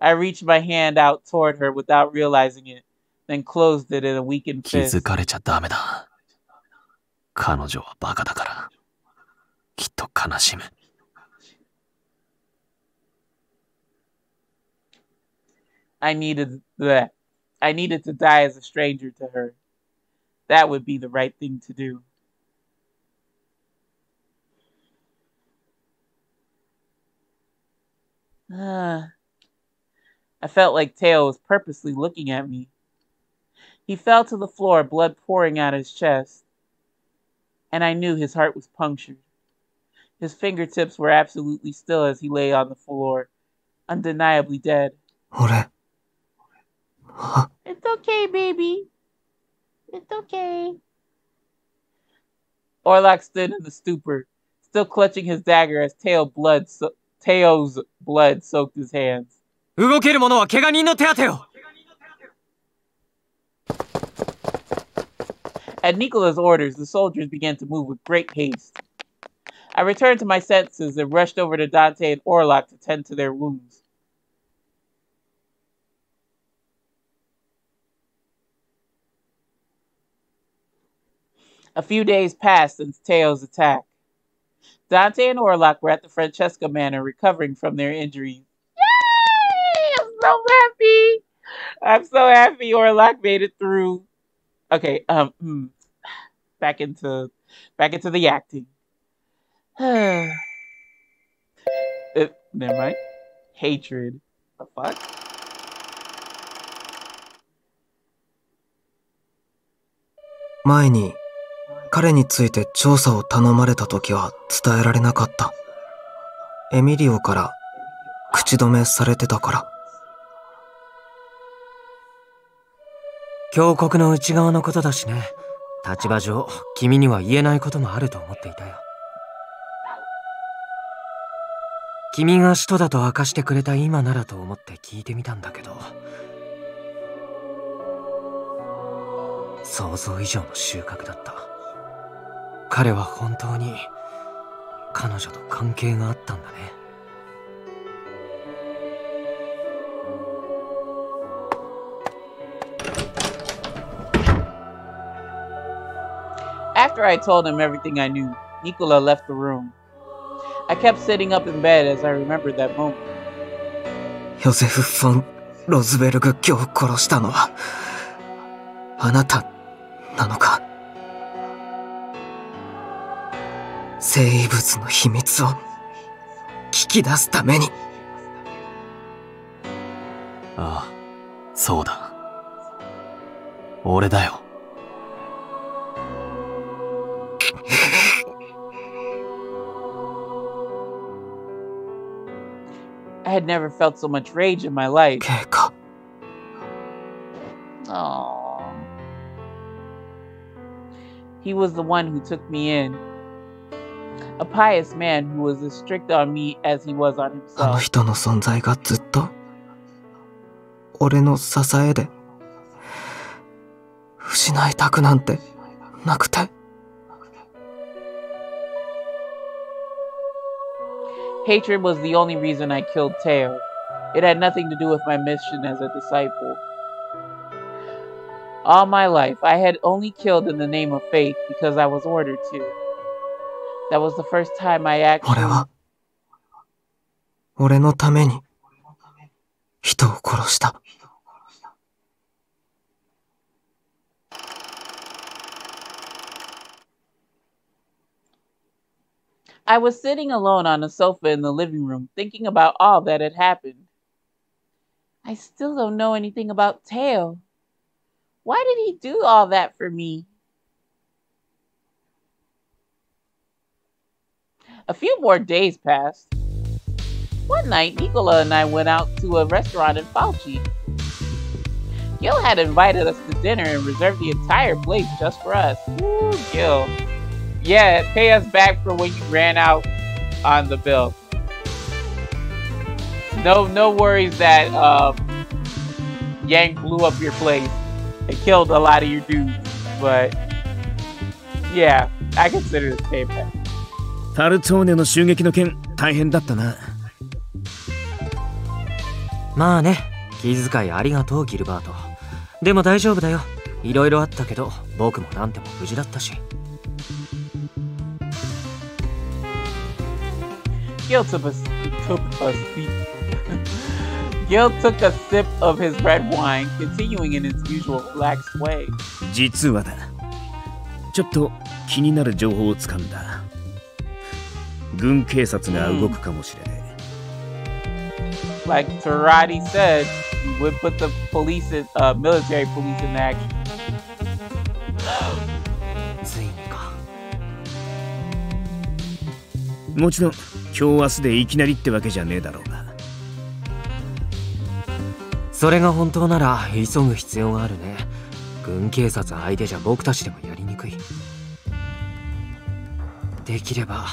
I reached my hand out toward her without realizing it, then closed it in a weakened 気 fist. づかれちゃダメだ。彼女はバカだから。きっと悲しむ。I needed that. I needed to die as a stranger to her. That would be the right thing to do. I felt like Teo was purposely looking at me. He fell to the floor, blood pouring out his chest. And I knew his heart was punctured. His fingertips were absolutely still as he lay on the floor, undeniably dead. 俺 It's okay, baby. It's okay. Orlok stood in the stupor, still clutching his dagger as Teo's blood soaked his hands. 動ける者は怪我人の手当てを。 At Nicola's orders, the soldiers began to move with great haste. I returned to my senses and rushed over to Dante and Orlok to tend to their wounds. A few days passed since Teo's attack. Dante and Orlok were at the Francesca Manor recovering from their injuries. Yay! I'm so happy. I'm so happy Orlok made it through. Okay, back into the acting. Never mind. Hatred. The fuck?前に彼について調査を頼まれた時は伝えられなかった。エミリオから口止めされてたから。峡谷の内側のことだしね。立場上、君には言えないこともあると思っていたよ。君が使徒だと明かしてくれた今ならと思って聞いてみたんだけど、想像以上の収穫だった。彼は本当に彼女と関係があったんだね。After I told him everything I knew, Nicola left the room. I kept sitting up in bed as I remembered that moment. ヨゼフ・フォン・ロズベルグ卿を殺したのはあなたなのか。生物の秘密を聞き出すために。ああ、そうだ。俺だよ。I had never felt so much rage in my life. 経過。Aww. He was the one who took me in. A pious man who was as strict on me as he was on あの himself. 人の存在がずっと俺の支えで失いたくなんてなくて。Hatred was the only reason I killed Teo. It had nothing to do with my mission as a disciple. All my life, I had only killed in the name of faith because I was ordered to. That was the first time I 俺 actually... は俺のために人を殺した。I was sitting alone on a sofa in the living room, thinking about all that had happened. I still don't know anything about Teo. Why did he do all that for me? A few more days passed. One night, Nicola and I went out to a restaurant in Fauci. Gil had invited us to dinner and reserved the entire place just for us. Woo, Gil. Yeah, pay us back for when you ran out on the bill. No worries that Yang blew up your place and killed a lot of your dudes, but yeah, I consider this payback. タルツォーネの襲撃の件大変だったな。まあね、気遣いありがとうギルバート。でも大丈夫だよ。いろいろあったけど、僕もなんても無事だったし。Gil took a sip of his red wine, continuing in his usual relaxed way. 実はだ。ちょっと気になる情報をつかんだ。軍警察が動くかもしれねえ。Like Tarati said, we would put the police in, military police in action. ついにか。もちろん今日明日でいきなりってわけじゃねえだろうが。それが本当なら急ぐ必要があるね。軍警察相手じゃ僕たちでもやりにくい。できれば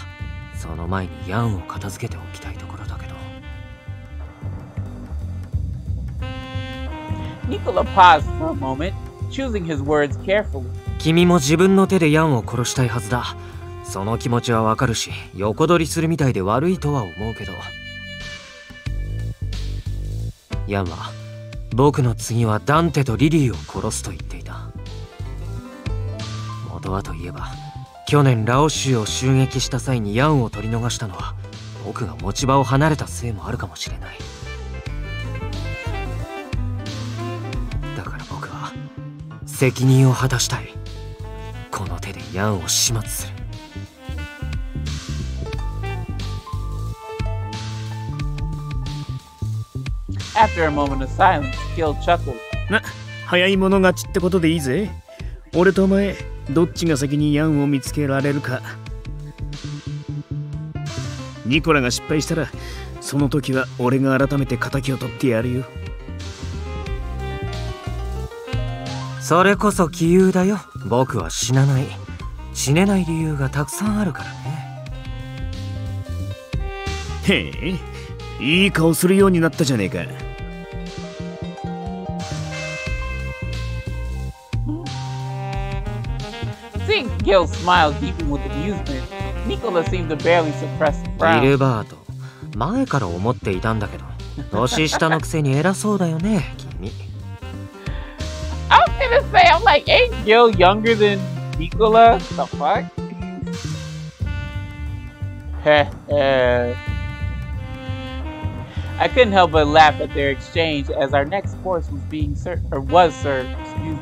その前にヤンを片付けておきたいところだけど。Nicola paused for a moment, choosing his words carefully. 君も自分の手でヤンを殺したいはずだ。その気持ちはわかるし、横取りするみたいで悪いとは思うけど。ヤンは僕の次はダンテとリリーを殺すと言っていた。元はといえば去年ラオ州を襲撃した際にヤンを取り逃したのは僕が持ち場を離れたせいもあるかもしれない。だから僕は責任を果たしたい。この手でヤンを始末する。After a moment of silence, Gil chuckled. 早い者勝ちってことでいいぜ。俺とお前、どっちが先にヤンを見つけられるか。ニコラが失敗したら、その時は俺が改めて仇を取ってやるよ。それこそ杞憂だよ。僕は死なない。死ねない理由がたくさんあるからね。へえ、いい顔するようになったじゃねえか。Seeing Gil smile deepened with amusement, Nicola seemed to barely suppress the ギ frown. ルバート、前から思っていたんだけど、年下のくせに偉そうだよね、君。I was gonna say, I'm like, ain't Gil younger than Nicola? The fuck? I couldn't help but laugh at their exchange as our next course was being served, excuse me,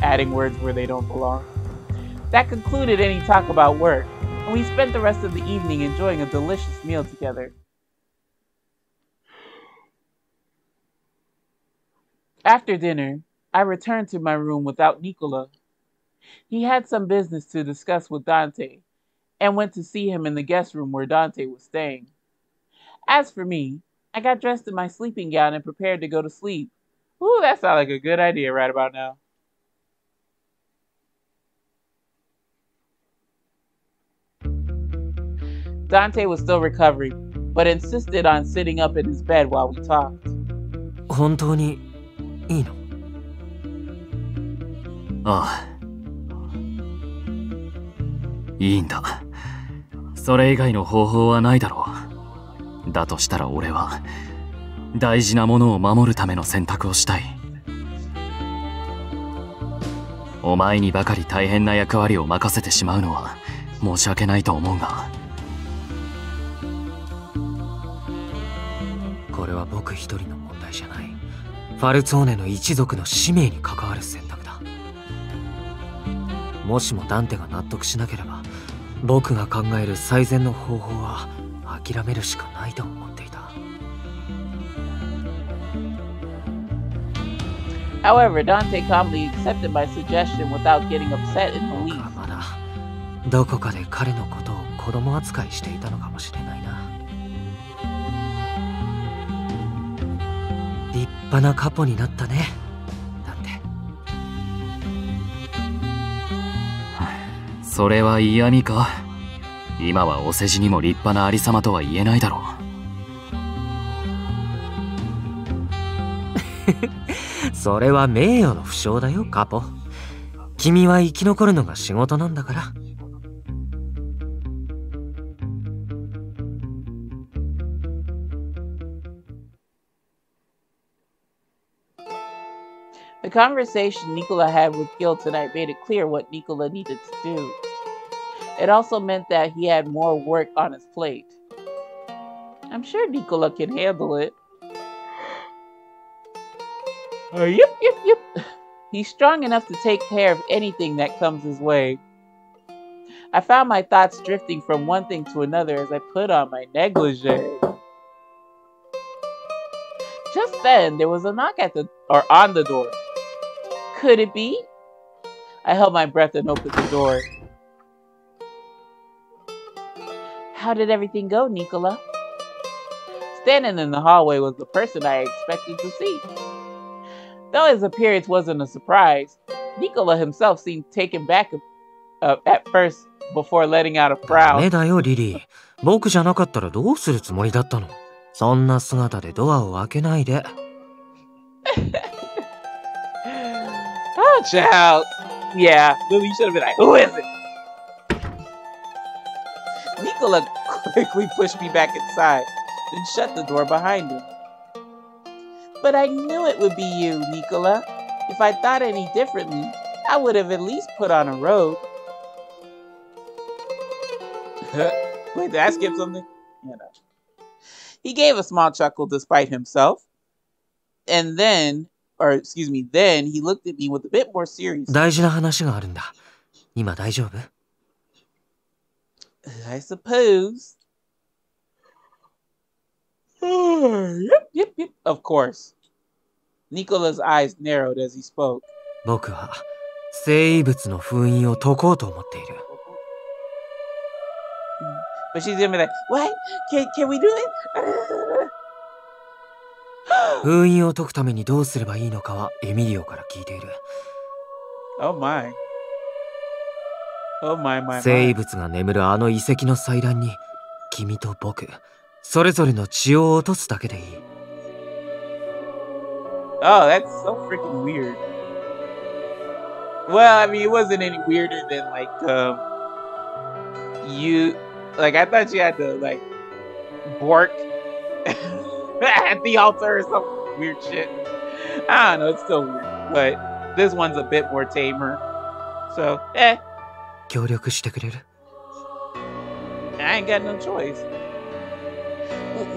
adding words where they don't belong. That concluded any talk about work, and we spent the rest of the evening enjoying a delicious meal together. After dinner, I returned to my room without Nicola. He had some business to discuss with Dante, and went to see him in the guest room where Dante was staying. As for me, I got dressed in my sleeping gown and prepared to go to sleep. Ooh, that sounds like a good idea right about now. Dante was still recovering, but insisted on sitting up in his bed while we talked. 本当にいいの？ああ。いいんだ。それ以外の方法はないだろう。だとしたら俺は大事なものを守るための選択をしたい。お前にばかり大変な役割を任せてしまうのは申し訳ないと思うが。これは僕一人の問題じゃない。ファルツォーネの一族の使命に関わる選択だ。もしもダンテが納得しなければ、僕が考える最善の方法は諦めるしかないと思っていた。However, Dante calmly accepted my suggestion without getting upset in the 僕 least. はまだどこかで彼のことを子供扱いしていたのかもしれないな。立派なカポになったね、ダンテ。それは嫌味か。今はお世辞にも立派なありさまとは言えないだろう。それは名誉の負傷だよ、カポ。君は生き残るのが仕事なんだから。The conversation Nicola had with Gil tonight made it clear what Nicola needed to do. It also meant that he had more work on his plate. I'm sure Nicola can handle it. Yep. He's strong enough to take care of anything that comes his way. I found my thoughts drifting from one thing to another as I put on my negligee. Just then, there was a knock on the door. Could it be? I held my breath and opened the door. How did everything go, Nicola? Standing in the hallway was the person I expected to see. Though his appearance wasn't a surprise, Nicola himself seemed taken back at first before letting out a frown. ダメだよ、リリー。僕じゃなかったらどうするつもりだったの？そんな姿でドアを開けないで。Oh, child. Yeah, Lily, you should have been like, who is it? Nicola quickly pushed me back inside, then shut the door behind him. But I knew it would be you, Nicola. If I thought any differently, I would have at least put on a robe. Wait, did I skip something? Yeah, no. He gave a small chuckle despite himself. And then, or excuse me, then he looked at me with a bit more serious. 大事な話があるんだ。今大丈夫？ I suppose. Yep. Of course. Nicola's eyes narrowed as he spoke. 僕は生異物の封印を解こうと思っている。But she's gonna be like, what? Can we do it? 封印を解くためにどうすればいいのかはエミリオから聞いている。Oh my. Oh my. 生異物が眠るあの遺跡の祭壇に君と僕それぞれの血を落とすだけでいい。Oh, that's so freaking weird. Well, I mean, it wasn't any weirder than like you like I thought you had to like bork at the altar or some weird shit. I don't know, it's still weird, but this one's a bit more tamer. So, 協力してくれる？ I ain't got no choice.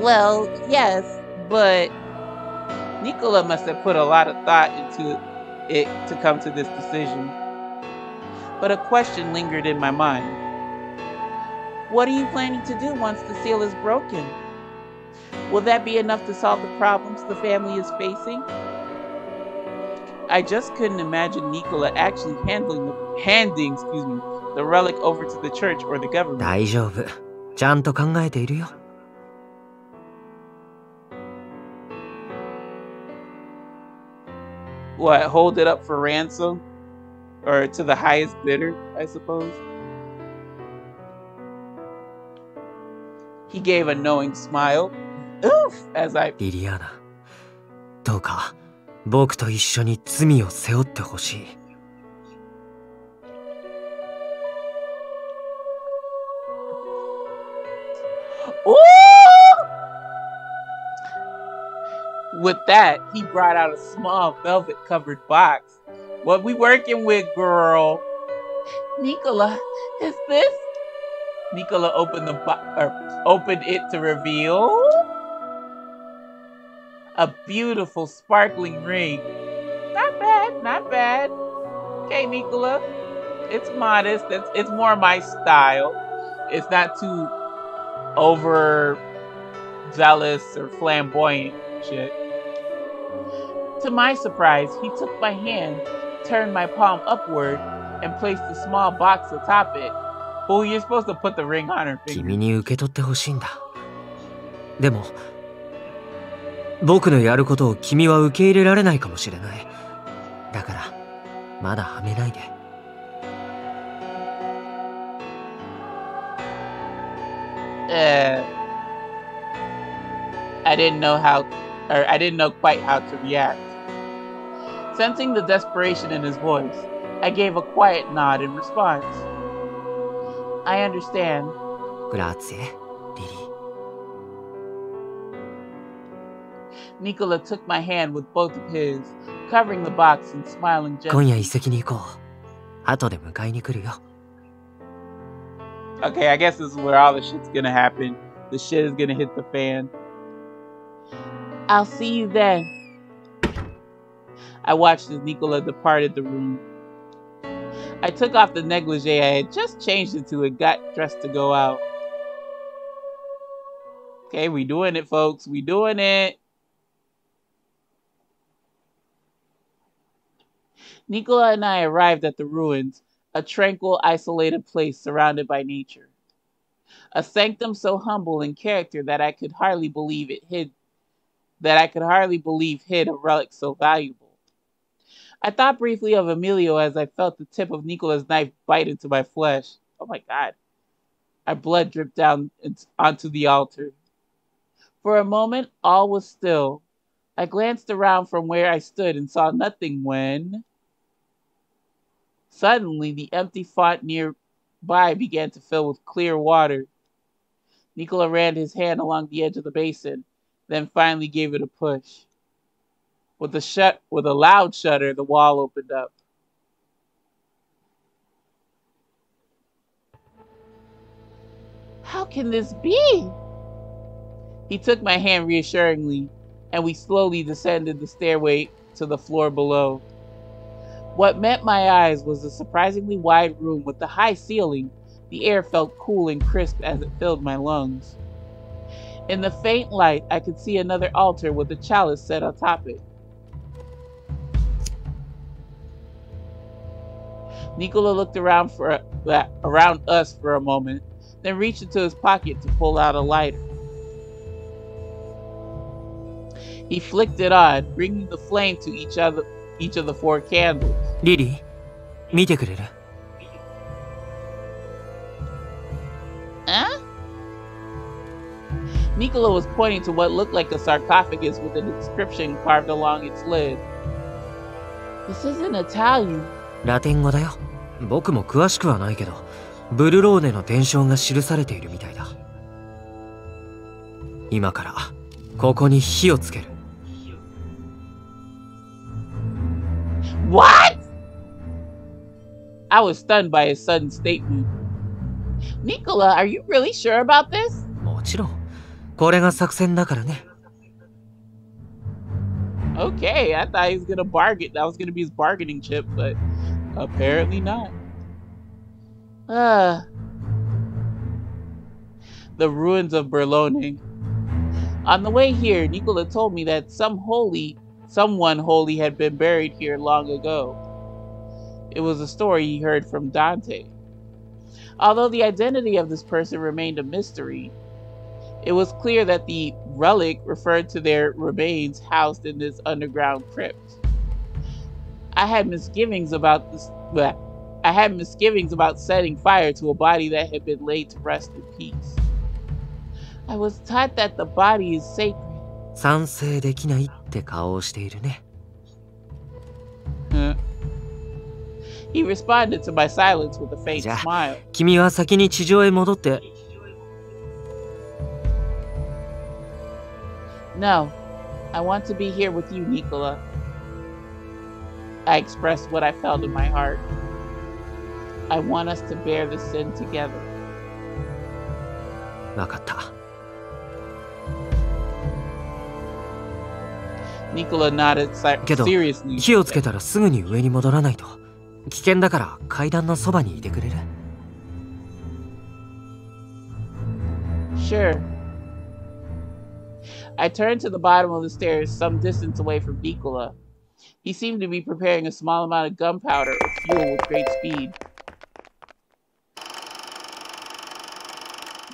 Well, yes, but Nicola must have put a lot of thought into it to come to this decision. But a question lingered in my mind. What are you planning to do once the seal is broken? Will that be enough to solve the problems the family is facing? I just couldn't imagine Nicola actually handing the relic over to the church or the government. 大丈夫。ちゃんと考えているよ。What, hold it up for ransom? Or to the highest bidder, I suppose? He gave a knowing smile. Oof! As I... リリアーナ、どうか僕と一緒に罪を背負ってほしい。Ooh! With that, he brought out a small velvet-covered box. What we working with, girl? Nicola, is this? Nicola opened opened it to reveal a beautiful, sparkling ring. Not bad. Okay, Nicola, it's modest. It's more my style. It's not too overzealous or flamboyant shit. To my surprise, he took my hand, turned my palm upward, and placed a small box atop it. Fool, you're supposed to put the ring on her finger. 君に受け取ってほしいんだ。でも、僕のやることを君は受け入れられないかもしれない。だから、まだはめないで。I didn't know quite how to react. Sensing the desperation in his voice, I gave a quiet nod in response. I understand. Grazie, Lily. Nicola took my hand with both of his, covering the box and smiling 今夜 gently. 遺跡に行こう。後で迎えに来るよ。Okay, I guess this is where all the shit's gonna happen. The shit is gonna hit the fan. I'll see you then. I watched as Nicola departed the room. I took off the negligee I had just changed into and got dressed to go out. Okay, we doing it, folks. We doing it. Nicola and I arrived at the ruins, a tranquil, isolated place surrounded by nature. A sanctum so humble in character that I could hardly believe hid a relic so valuable. I thought briefly of Emilio as I felt the tip of Nicola's knife bite into my flesh. Oh my god. My blood dripped down onto the altar. For a moment, all was still. I glanced around from where I stood and saw nothing when... Suddenly, the empty font nearby began to fill with clear water. Nicola ran his hand along the edge of the basin, then finally gave it a push. With a loud shudder, the wall opened up. How can this be? He took my hand reassuringly, and we slowly descended the stairway to the floor below. What met my eyes was a surprisingly wide room with a high ceiling. The air felt cool and crisp as it filled my lungs. In the faint light, I could see another altar with a chalice set atop it. Nicola looked around us for a moment, then reached into his pocket to pull out a lighter. He flicked it on, bringing the flame to each of the 4 candles. Lily, 見てくれる? Huh? Nicola was pointing to what looked like a sarcophagus with an inscription carved along its lid. This isn't Italian. ラテン語だよ。僕も詳しくはないけど、ブルローネの伝承が記されているみたいだ。今からここに火をつける。What? I was stunned by his sudden statement. Nicola, are you really sure about this? もちろん。これが作戦だからね。Okay, I thought he was gonna bargain. That was gonna be his bargaining chip, but apparently not. The ruins of Berlone. On the way here, Nicola told me that someone holy had been buried here long ago. It was a story he heard from Dante. Although the identity of this person remained a mystery, it was clear that the relic referred to their remains housed in this underground crypt. I had misgivings about setting fire to a body that had been laid to rest in peace. I was taught that the body is sacred. 賛成できないって顔をしているね。He responded to my silence with a faint smile. 君は先に地上へ戻って。No, I want to be here with you, Nicola. I expressed what I felt in my heart. I want us to bear the sin together. わかった。Nicola nodded seriously. けど、火をつけたらすぐに上に戻らないと。危険だから階段のそばにいてくれる？ Sure. I turned to the bottom of the stairs some distance away from Nicola. He seemed to be preparing a small amount of gunpowder or fuel with great speed.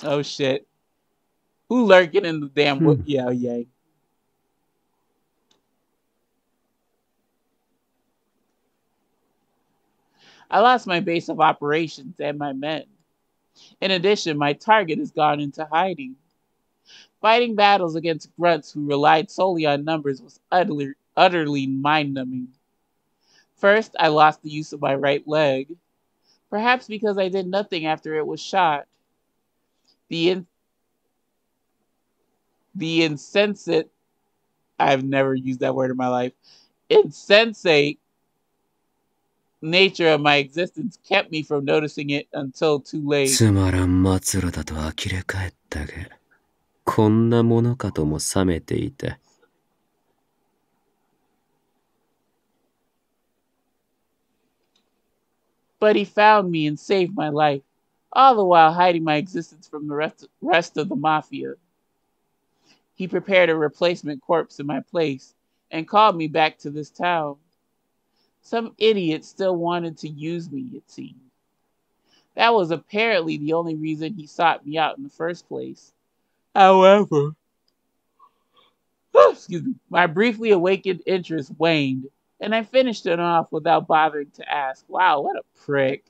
Oh shit. Who lurking in the damn wood? Yeah, yeah. I lost my base of operations and my men. In addition, my target has gone into hiding. Fighting battles against grunts who relied solely on numbers was utterly mind-numbing. First, I lost the use of my right leg, perhaps because I did nothing after it was shot. The insensate, I've never used that word in my life, insensate nature of my existence kept me from noticing it until too late. つまらん末路だと呆れ返ったが、こんなものかとも冷めていた。But he found me and saved my life, all the while hiding my existence from the rest of the mafia. He prepared a replacement corpse in my place and called me back to this town. Some idiot still wanted to use me, it seemed. That was apparently the only reason he sought me out in the first place. However, my briefly awakened interest waned, and I finished it off without bothering to ask. Wow, what a prick.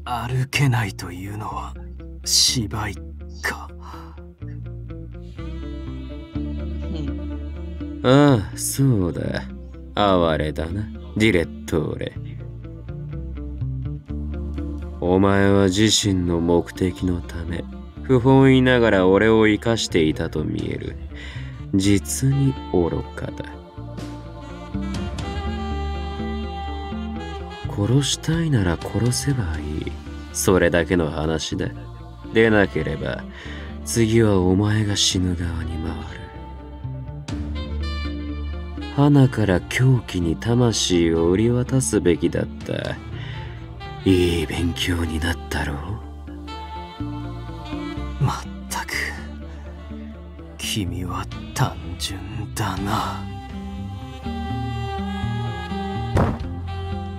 歩けないというのは芝居か。ああ、そうだ。哀れだな、ディレットーレ。お前は自身の目的のため、不本意ながら俺を生かしていたと見える。実に愚かだ。殺したいなら殺せばいい。それだけの話だ。でなければ次はお前が死ぬ側に回る。花から狂気に魂を売り渡すべきだった。いい勉強になったろう。まったく君は単純だな。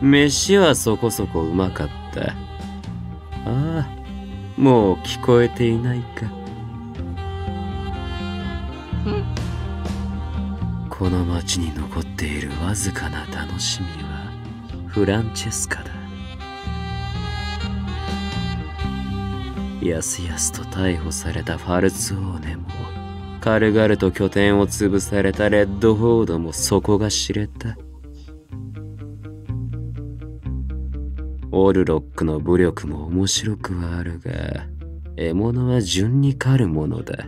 飯はそこそこうまかった。ああ、もう聞こえていないか。この町に残っているわずかな楽しみはフランチェスカだ。やすやすと逮捕されたファルツオーネも、軽々と拠点を潰されたレッドフォードも底が知れた。オルロックの武力も面白くはあるが、獲物は順に狩るものだ。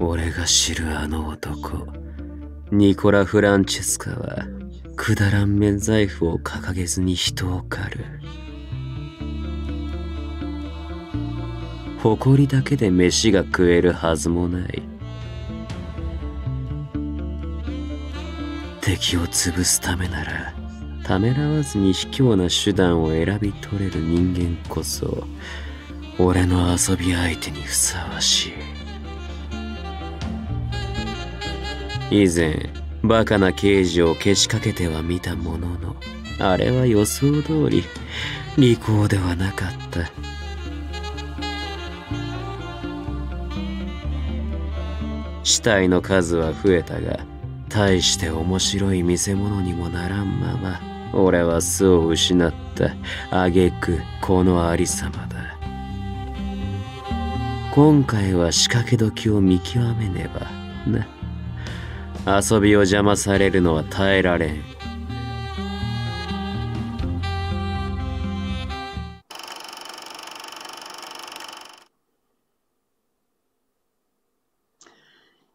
俺が知るあの男、ニコラ・フランチェスカは、くだらん免罪符を掲げずに人を狩る。誇りだけで飯が食えるはずもない。敵を潰すためなら、ためらわずに卑怯な手段を選び取れる人間こそ、俺の遊び相手にふさわしい。以前、バカな刑事をけしかけてはみたものの、あれは予想通り、利口ではなかった。死体の数は増えたが、大して面白い見せ物にもならんまま、俺は巣を失った。挙句このありさまだ。今回は仕掛け時を見極めねばな。遊びを邪魔されるのは耐えられん。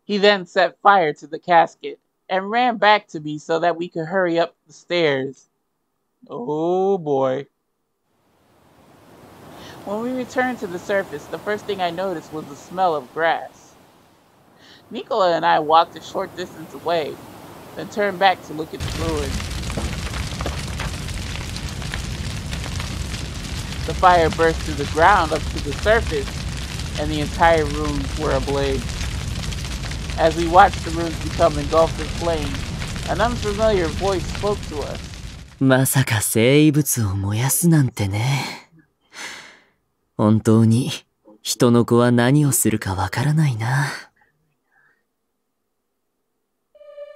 He then set fire to the casket and ran back to me so that we could hurry up the stairs. Oh boy. When we returned to the surface, the first thing I noticed was the smell of grass. Nicola and I walked a short distance away, then turned back to look at the ruins. The fire burst through the ground up to the surface, and the entire ruins were ablaze. As we watched the ruins become engulfed in flames, an unfamiliar voice spoke to us. まさか生物を燃やすなんてね。本当に人の子は何をするかわからないな。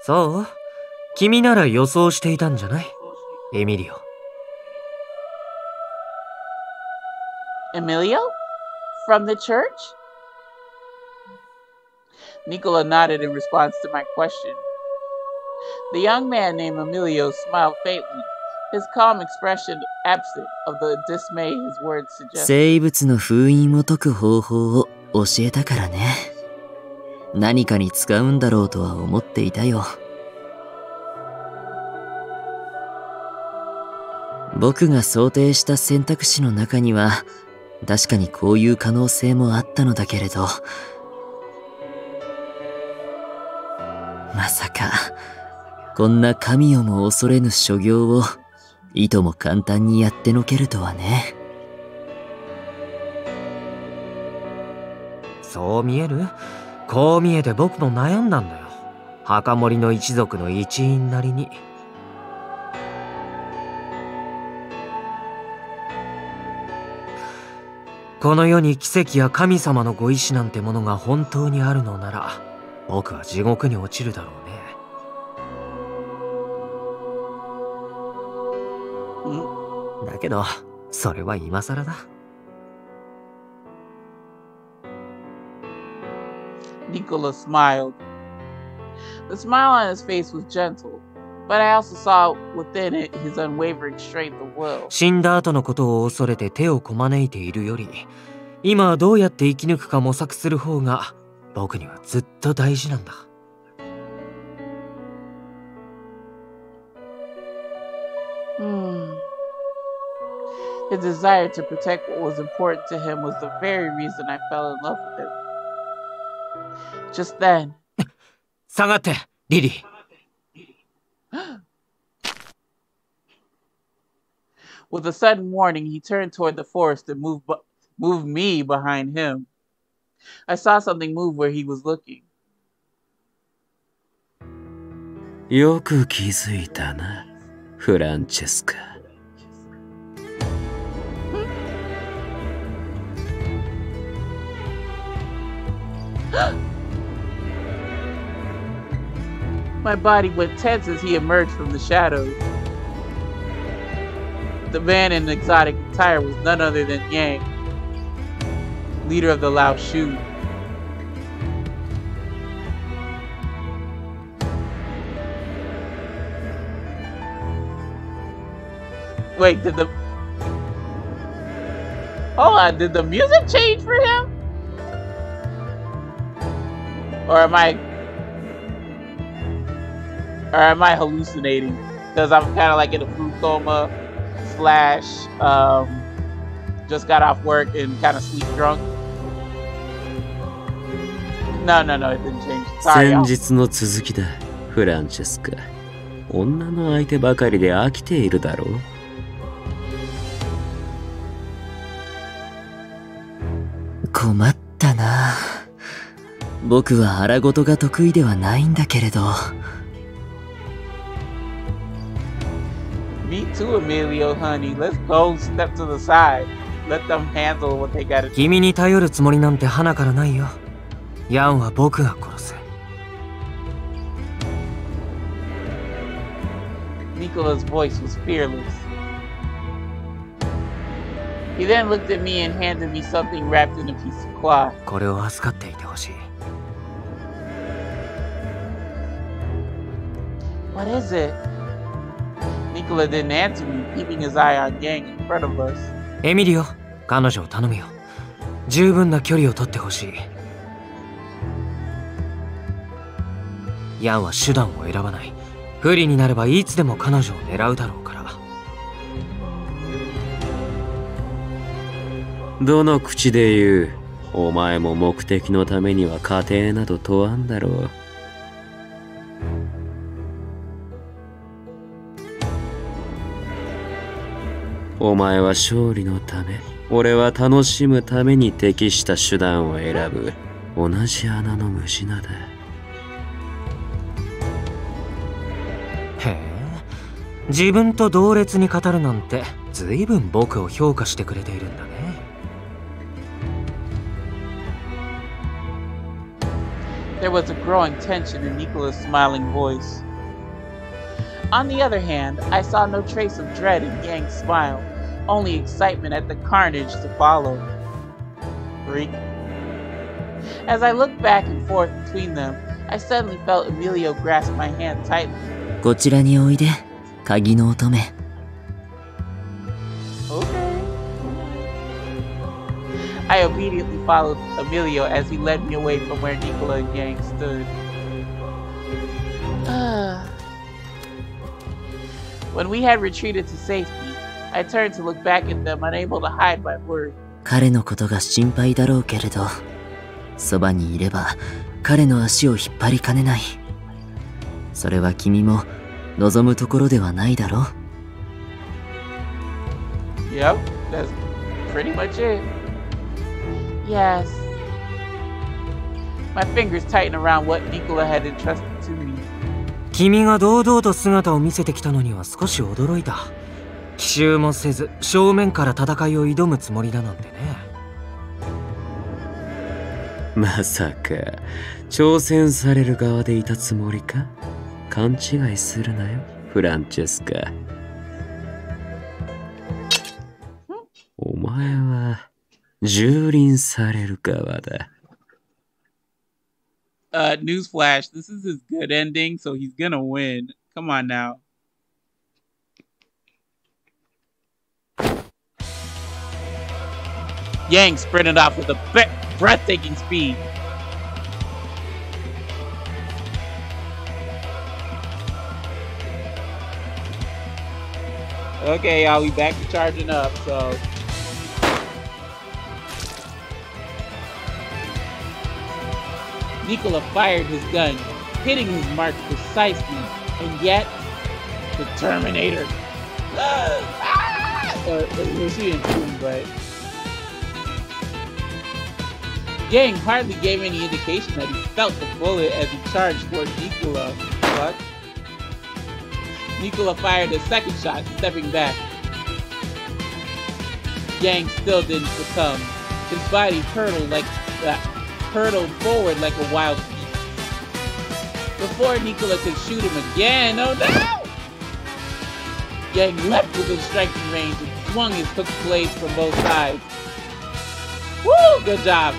そう？君なら予想していたんじゃない？エミリオ。Emilio? From the church? Nicola nodded in response to my question. The young man named Emilio smiled faintly, his calm expression absent of the dismay his words suggested. 生物の封印を解く方法を教えたからね。何かに使うんだろうとは思っていたよ。僕が想定した選択肢の中には、確かにこういう可能性もあったのだけれど、まさか、こんな神をも恐れぬ所業を、いとも簡単にやってのけるとはね。そう見える？こう見えて僕も悩んだんだよ。墓守の一族の一員なりに。この世に奇跡や神様のご意志なんてものが本当にあるのなら、僕は地獄に落ちるだろうね。だけど、それは今更だ。Nicola smiled. The smile on his face was gentle, but I also saw within it his unwavering strength of will. 死んだ後のことを恐れて手をこまねいているより、今はどうやって生き抜くか模索する方が僕にはずっと大事なんだ。His desire to protect what was important to him was the very reason I fell in love with him. Just then, 下がって、リリー。with a sudden warning, he turned toward the forest and moved me behind him. I saw something move where he was looking. よく気づいたな、フランチェスカ。My body went tense as he emerged from the shadows. The man in exotic attire was none other than Yang, leader of the Lao Shu. Wait, did the... Hold on, did the music change for him? Or am I hallucinating? Because I'm kind of like in a food coma / just got off work and kind of sleep drunk. No, it didn't change. Sorry. 先日の続きだ、フランチェスカ。女の相手ばかりで飽きているだろう。困ったな。僕は腹ごとが得意ではないんだけれど。Me too, Emilio, honey. Let's go step to the side. Let them handle what they gotta do. 君に頼るつもりなんて花からないよ。ヤンは僕が殺す。Nicola's voice was fearless. He then looked at me and handed me something wrapped in a piece of cloth. これを預かっていてほしい。What is it? Nicola didn't answer me, keeping his eye on Yang in front of us. エミリオ、彼女を頼むよ。十分な距離を取ってほしい。ヤンは手段を選ばない。不利になればいつでも彼女を狙うだろうから。どの口で言う。お前も目的のためには家庭など問わんだろう。お前は勝利のため、俺は楽しむために適した手段を選ぶ。同じ穴の虫なだ。へえ、自分と同列に語るなんて随分僕を評価してくれているんだね。There was a growing tension in Nicola's smiling voice. On the other hand, I saw no trace of dread in Yang's smile, only excitement at the carnage to follow. Freak. As I looked back and forth between them, I suddenly felt Emilio grasp my hand tightly. こちらにおいで、鍵の乙女。Okay. I immediately followed Emilio as he led me away from where Nicola and Yang stood. When we had retreated to safety, I turned to look back at them, unable to hide my worry. 彼のことが心配だろうけれど、そばにいれば彼の足を引っ張りかねない。それは君も望むところではないだろう。Yep, that's pretty much it. Yes. My fingers tightened around what Nicola had entrusted to me. 君が堂々と姿を見せてきたのには少し驚いた。奇襲もせず正面から戦いを挑むつもりだなんてね。まさか挑戦される側でいたつもりか。勘違いするなよ、フランチェスカ。お前は蹂躙される側だ。Newsflash, this is his good ending, so he's gonna win. Come on now. Yang sprinted off with a breathtaking speed. Okay, y'all, we back to charging up, so. Nicola fired his gun, hitting his mark precisely, and yet, the Terminator. She didn't shoot him, but. Yang hardly gave any indication that he felt the bullet as he charged toward Nicola. What? Nicola fired a second shot, stepping back. Yang still didn't succumb. His body hurtled forward like a wild beast. Before Nicola could shoot him again, oh no! Yang leapt within striking range and swung his hooked blades from both sides. Woo! Good job!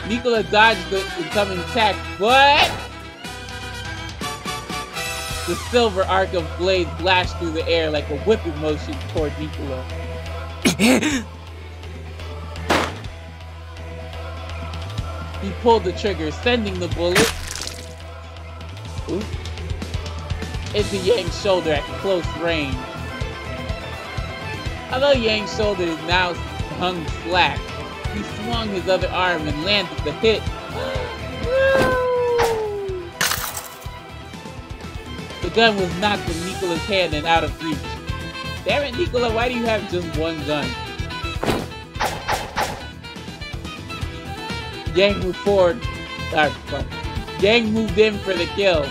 Nicola dodged the incoming attack, but the silver arc of blades flashed through the air like a whipping motion toward Nicola. He pulled the trigger, sending the bullet into Yang's shoulder at close range. Although Yang's shoulder is now hung slack, he swung his other arm and landed the hit. The gun was knocked from Nicola's hand and out of reach. Damn it, Nicola, why do you have just one gun? Yang moved forward. Yang moved in for the kill.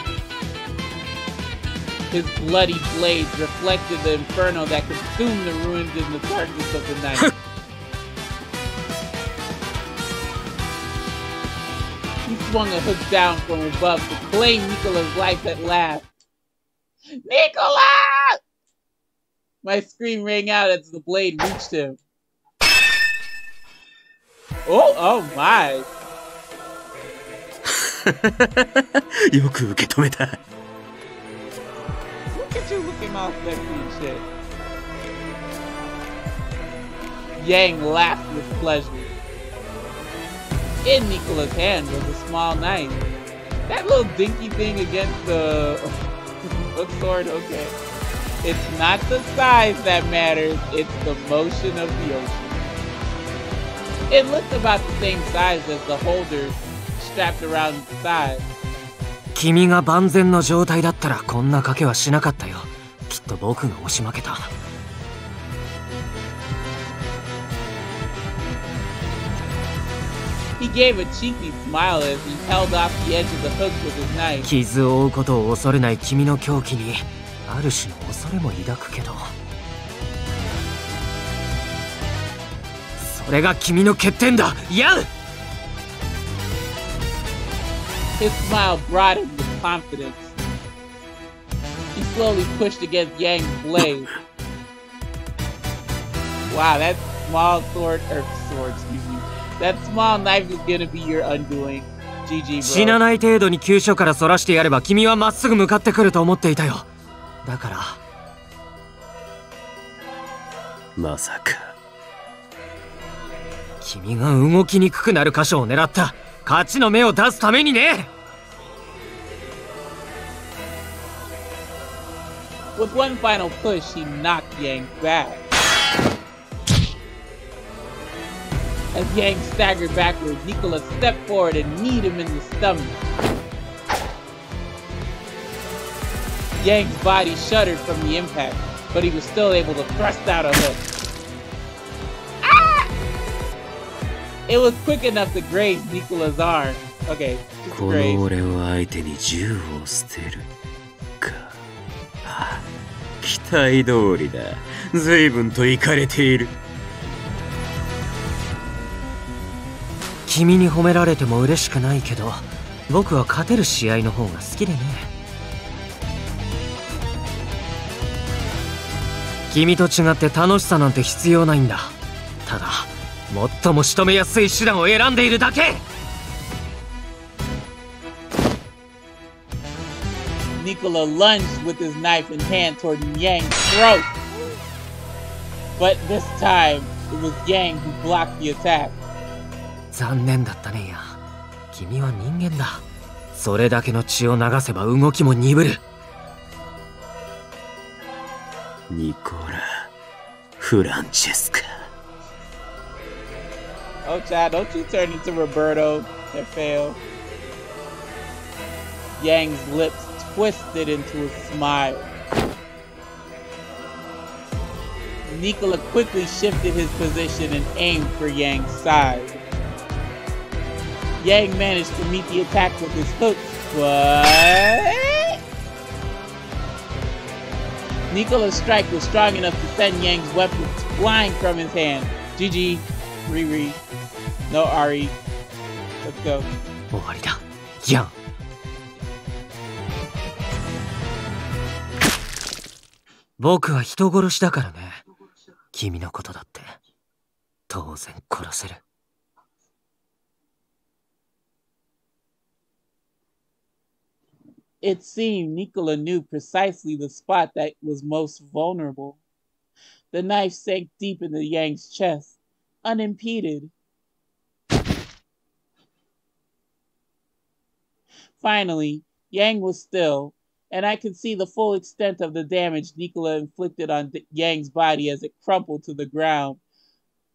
His bloody blades reflected the inferno that consumed the ruins in the darkness of the night. He swung a hook down from above to claim Nicola's life at last. Nicola! My scream rang out as the blade reached him. Oh my! よく受け止めた。 Look at you looking all sexy and shit. Yang laughed with pleasure. In Nicola's hand was a small knife. That little dinky thing against the hook sword, okay. It's not the size that matters, it's the motion of the ocean. It looked about the same size as the holder strapped around the side. 君が万全の状態だったらこんな賭けはしなかったよ。きっと僕が押し負けた。He gave a cheeky smile as he held off the edge of the hook with his knife. 傷を負うことを恐れない君の狂気にある種の恐れも抱くけど、それが君の欠点だ。ヤン! His smile broadened with confidence. He slowly pushed against Yang's blade. Wow, that small sword, excuse me. That small knife is gonna be your undoing. GG, bro. 死なない程度に急所からそらしてやれば君はまっすぐ向かってくると思っていたよ。だから。まさか。君が動きにくくなる箇所を狙った。勝ちの目を出すためにね。With one final push, he knocked Yang back. As Yang staggered backwards, Nicola stepped forward and kneed him in the stomach. Yang's body shuddered from the impact, but he was still able to thrust out a hook. Ah! It was quick enough to graze Nicola's arm. Okay, just graze. この俺を相手に銃を捨てるか。期待通りだ。随分とイカれている。君に褒められても嬉しくないけど、僕は勝てる試合の方が好きでね。君と違って楽しさなんて必要ないんだ。ただ、最も仕留めやすい手段を選んでいるだけ。Nicola lunged with his knife in hand toward Yang's throat. But this time, it was Yang who blocked the attack. 残念だったねや。君は人間だ。それだけの血を流せば動きも鈍る。Nicola Francesca. Oh, child, don't you turn into Roberto that failed. Yang's lips twisted into a smile. Nicola quickly shifted his position and aimed for Yang's side. Yang managed to meet the attack with his hooks, but Nicola's strike was strong enough to send Yang's weapons flying from his hand. GG, Riri, no Ari. Let's go. 終わりだ、ヤン。僕は人殺しだからね。君のことだって当然殺せる。It seemed Nicola knew precisely the spot that was most vulnerable. The knife sank deep into Yang's chest, unimpeded. Finally, Yang was still, and I could see the full extent of the damage Nicola inflicted on Yang's body as it crumpled to the ground.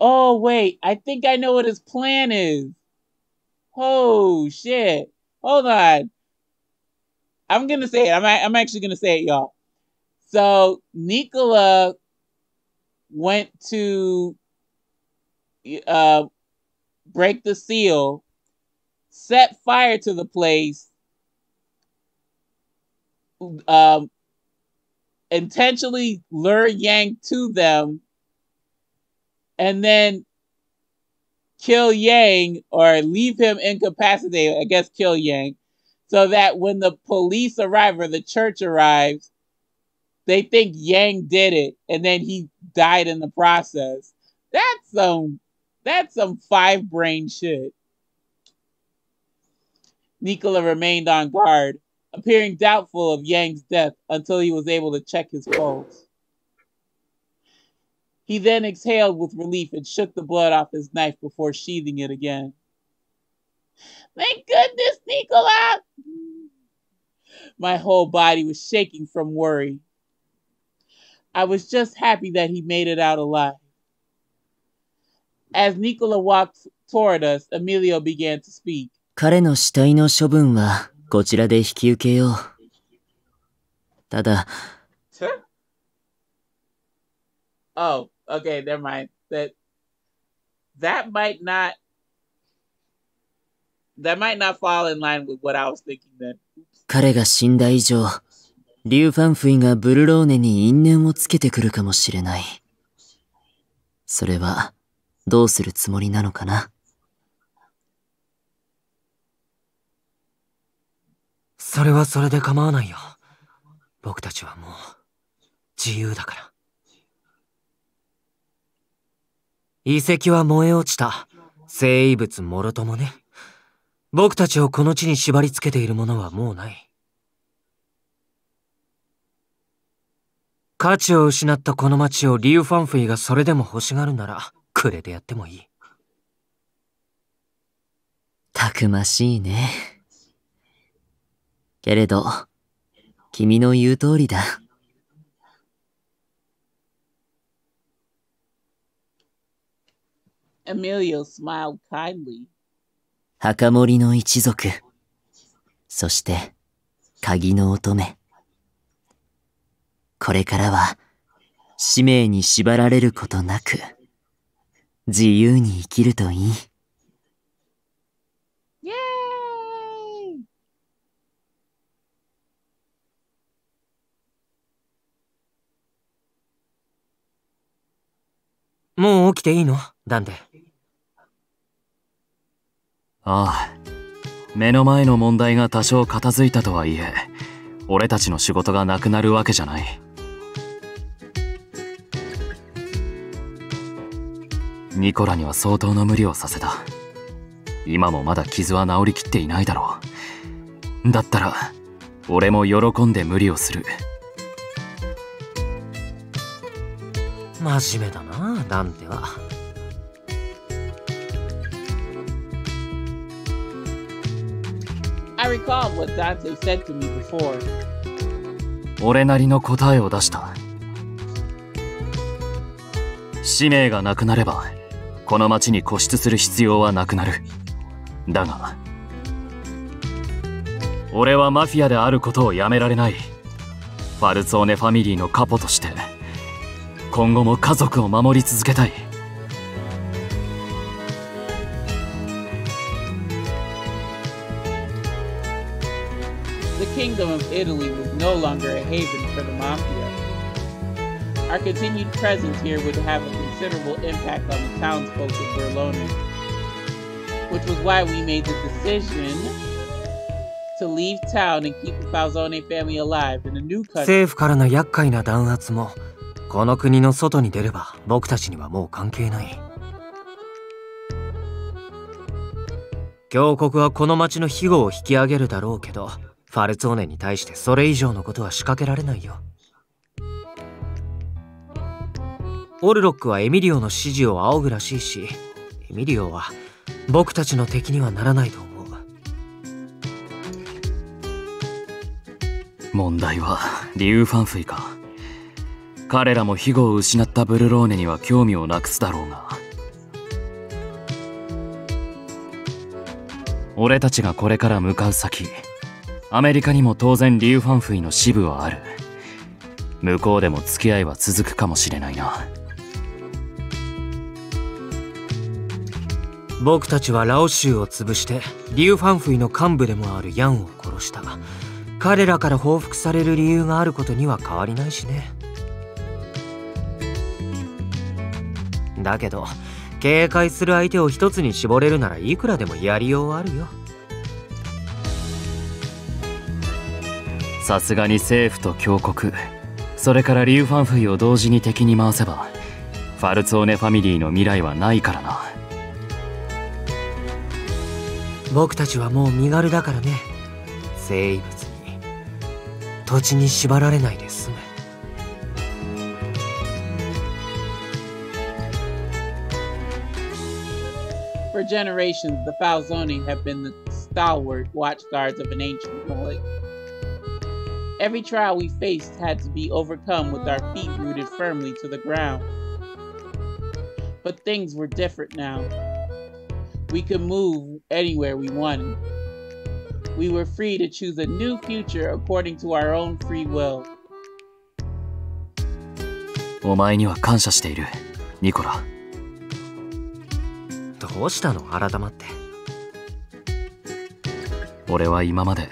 Oh, wait, I think I know what his plan is. Oh, shit. Hold on. I'm going to say it. I'm actually going to say it, y'all. So, Nicola went to break the seal, set fire to the place, intentionally lure Yang to them, and then kill Yang or leave him incapacitated, I guess kill Yang, so that when the police arrive or the church arrives, they think Yang did it and then he died in the process. That's some 5-brain shit. Nicola remained on guard, appearing doubtful of Yang's death until he was able to check his pulse. He then exhaled with relief and shook the blood off his knife before sheathing it again. Thank goodness, Nicola! My whole body was shaking from worry. I was just happy that he made it out alive. As Nicola walked toward us, Emilio began to speak. 彼の死体の処分はこちらで引き受けよう。ただ、Oh, okay, never mind. That might not fall in line with what I was thinking then. 彼が死んだ以上、リュウ・ファンフイがブルローネに因縁をつけてくるかもしれない。それはどうするつもりなのかな。それはそれで構わないよ。僕たちはもう自由だから。遺跡は燃え落ちた生物もろともね。僕たちをこの地に縛り付けているものはもうない。価値を失ったこの町をリュウ・ファンフィがそれでも欲しがるならくれてやってもいい。たくましいね。けれど、君の言う通りだ。Emilio smiled kindly. 墓守の一族、そして鍵の乙女。これからは使命に縛られることなく自由に生きるといい。Yay! もう起きていいの？ダンデ。ああ、目の前の問題が多少片付いたとはいえ、俺たちの仕事がなくなるわけじゃない。ニコラには相当の無理をさせた。今もまだ傷は治りきっていないだろう。だったら俺も喜んで無理をする。真面目だな、ダンテは。I recalled what Dante said to me before. 俺なりの答えを出した。使命がなくなればこの町に固執する必要はなくなる。だが俺はマフィアであることをやめられない。ファルツォーネファミリーのカポとして今後も家族を守り続けたい。The kingdom of Italy was no longer a haven for the mafia. Our continued presence here would have a considerable impact on the townsfolk of Berlone, which was why we made the decision to leave town and keep the Falzone family alive in a new country. 政府からの厄介な弾圧もこの国の外に出れば僕たちにはもう関係ない。教国はこの町の庇護を引き上げるだろうけど、ファルツォーネに対してそれ以上のことは仕掛けられないよ。オルロックはエミリオの指示を仰ぐらしいし、エミリオは僕たちの敵にはならないと思う。問題はリュウ・ファンフイか。彼らも庇護を失ったブルローネには興味をなくすだろうが、俺たちがこれから向かう先、アメリカにも当然リュウ・ファンフイの支部はある。向こうでも付き合いは続くかもしれないな。僕たちはラオ州を潰してリュウ・ファンフイの幹部でもあるヤンを殺した。彼らから報復される理由があることには変わりないしね。だけど警戒する相手を一つに絞れるならいくらでもやりようはあるよ。さすがに政府と教国、それからリュウ・ファンフイを同時に敵に回せばファルツォーネファミリーの未来はないからな。僕たちはもう身軽だからね。生物に土地に縛られないで済む。For generations, the Falzone have been the stalwart watchguards of an ancient relic. Every trial we faced had to be overcome with our feet rooted firmly to the ground. But things were different now. We could move anywhere we wanted. We were free to choose a new future according to our own free will. お前には感謝している、ニコラ。どうしたの改まって。俺は今まで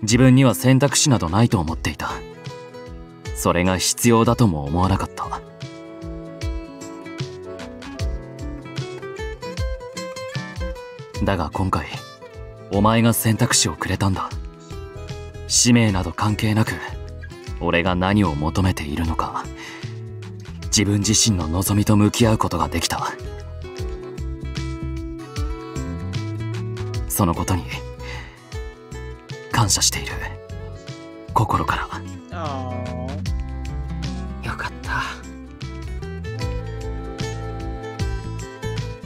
自分には選択肢などないと思っていた。それが必要だとも思わなかった。だが今回お前が選択肢をくれたんだ。使命など関係なく俺が何を求めているのか、自分自身の望みと向き合うことができた。そのことに感謝している、心から。よかった。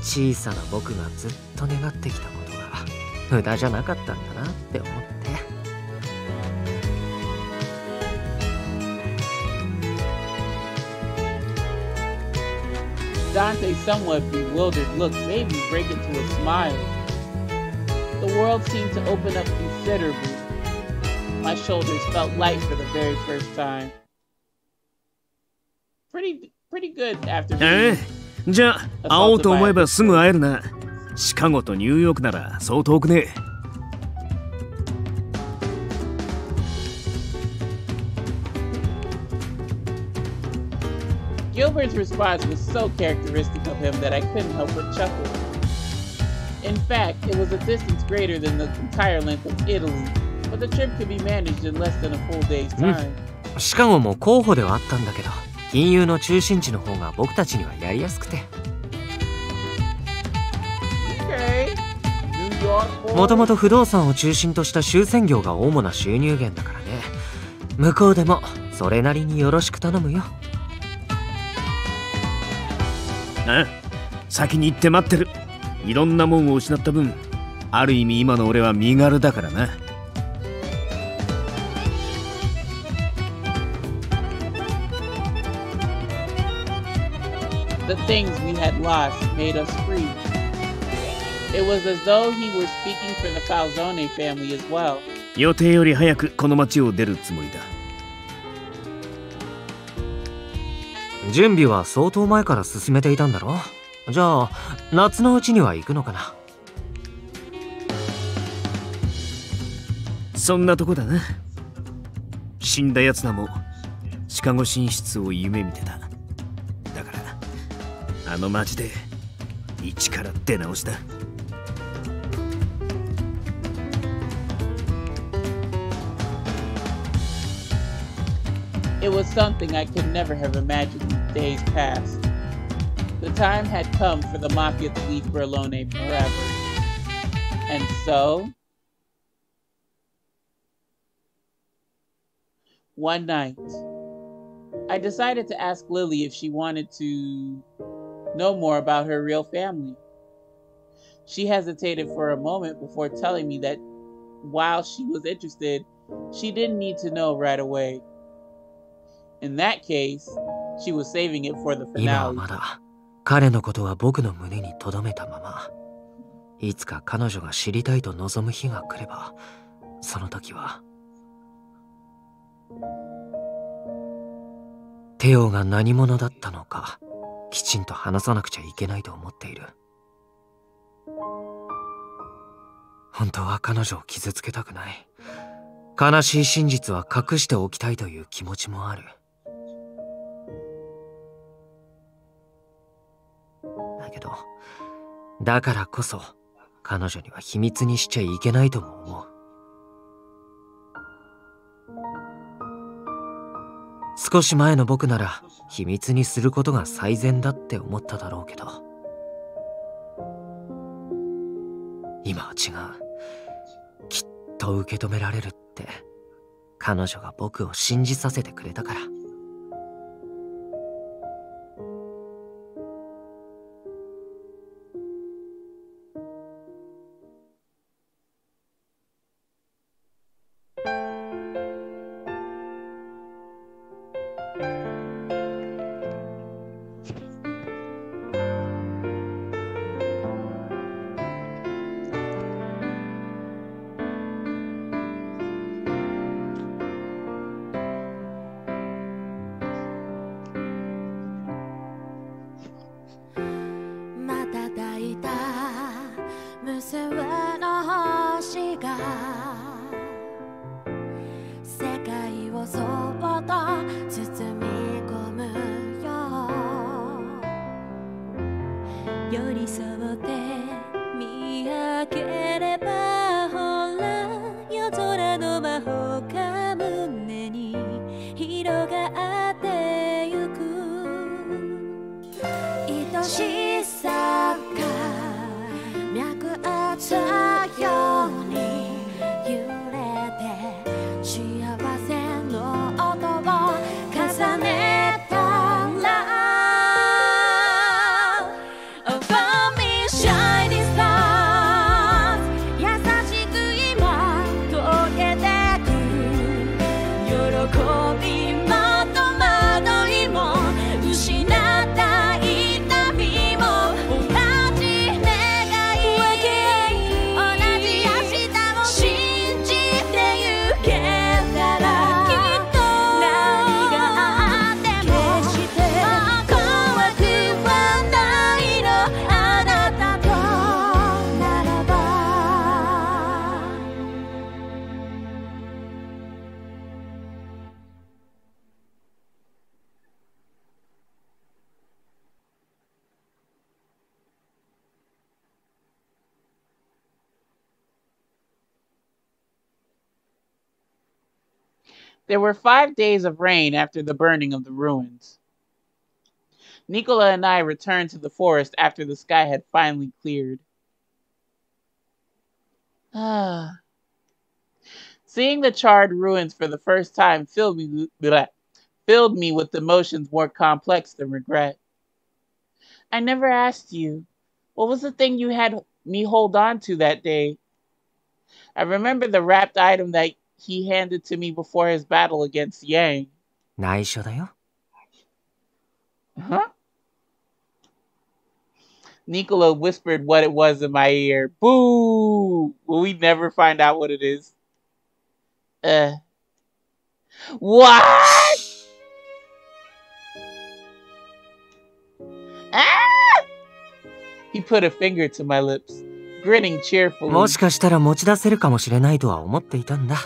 小さな僕がずっと願ってきたことが無駄じゃなかったんだなって思って。Dante's somewhat bewildered look made me break into a smile. The world seemed to open up considerably. My shoulders felt light for the very first time. Pretty good after being じゃあ会おうと思えばすぐ会えるな。シカゴとニューヨークならそう遠くねえ。Gilbert's response was so characteristic of him that I couldn't help but chuckle. In fact, it was a distance greater than the entire length of Italy, but the trip could be managed in less than a full day's time. シカゴも候補ではあったんだけど、金融の中心地の方が僕たちにはやりやすくて。もともと不動産を中心とした終戦業が主な収入源だからね。向こうでもそれなりによろしく頼むよ。ああ、先に行って待ってる。いろんなもんを失った分、ある意味今の俺は身軽だからな。The things we had lost made us free. It was as though he were speaking for the Falzone family as well. 予定より早くこの町を出るつもりだ。準備は相当前から進めていたんだろ？じゃあ夏のうちには行くのかな？そんなとこだな。死んだ奴らもシカゴ進出を夢見てた。だからあの町で一から出直した。It was something I could never have imagined in days past. The time had come for the Mafia to leave Berlone forever. And so, one night, I decided to ask Lily if she wanted to know more about her real family. She hesitated for a moment before telling me that while she was interested, she didn't need to know right away. In that case, she was saving it for the finale. 今はまだ彼のことは僕の胸に留めたまま。いつか彼女が知りたいと望む日が来れば、その時はテオが何者だったのかきちんと話さなくちゃいけないと思っている。本当は彼女を傷つけたくない。悲しい真実は隠しておきたいという気持ちもある。だけど、だからこそ彼女には秘密にしちゃいけないとも思う。少し前の僕なら秘密にすることが最善だって思っただろうけど、今は違う。きっと受け止められるって彼女が僕を信じさせてくれたから。There were 5 days of rain after the burning of the ruins. Nicola and I returned to the forest after the sky had finally cleared. Seeing the charred ruins for the first time filled me with emotions more complex than regret. I never asked you, what was the thing you had me hold on to that day? I remember the wrapped item that he handed to me before his battle against Yang. 内緒だよ。Huh? Nicola whispered what it was in my ear. Boo! Will we never find out what it is? What? Ah! He put a finger to my lips, grinning cheerfully. もしかしたら持ち出せるかもしれないとは思っていたんだ。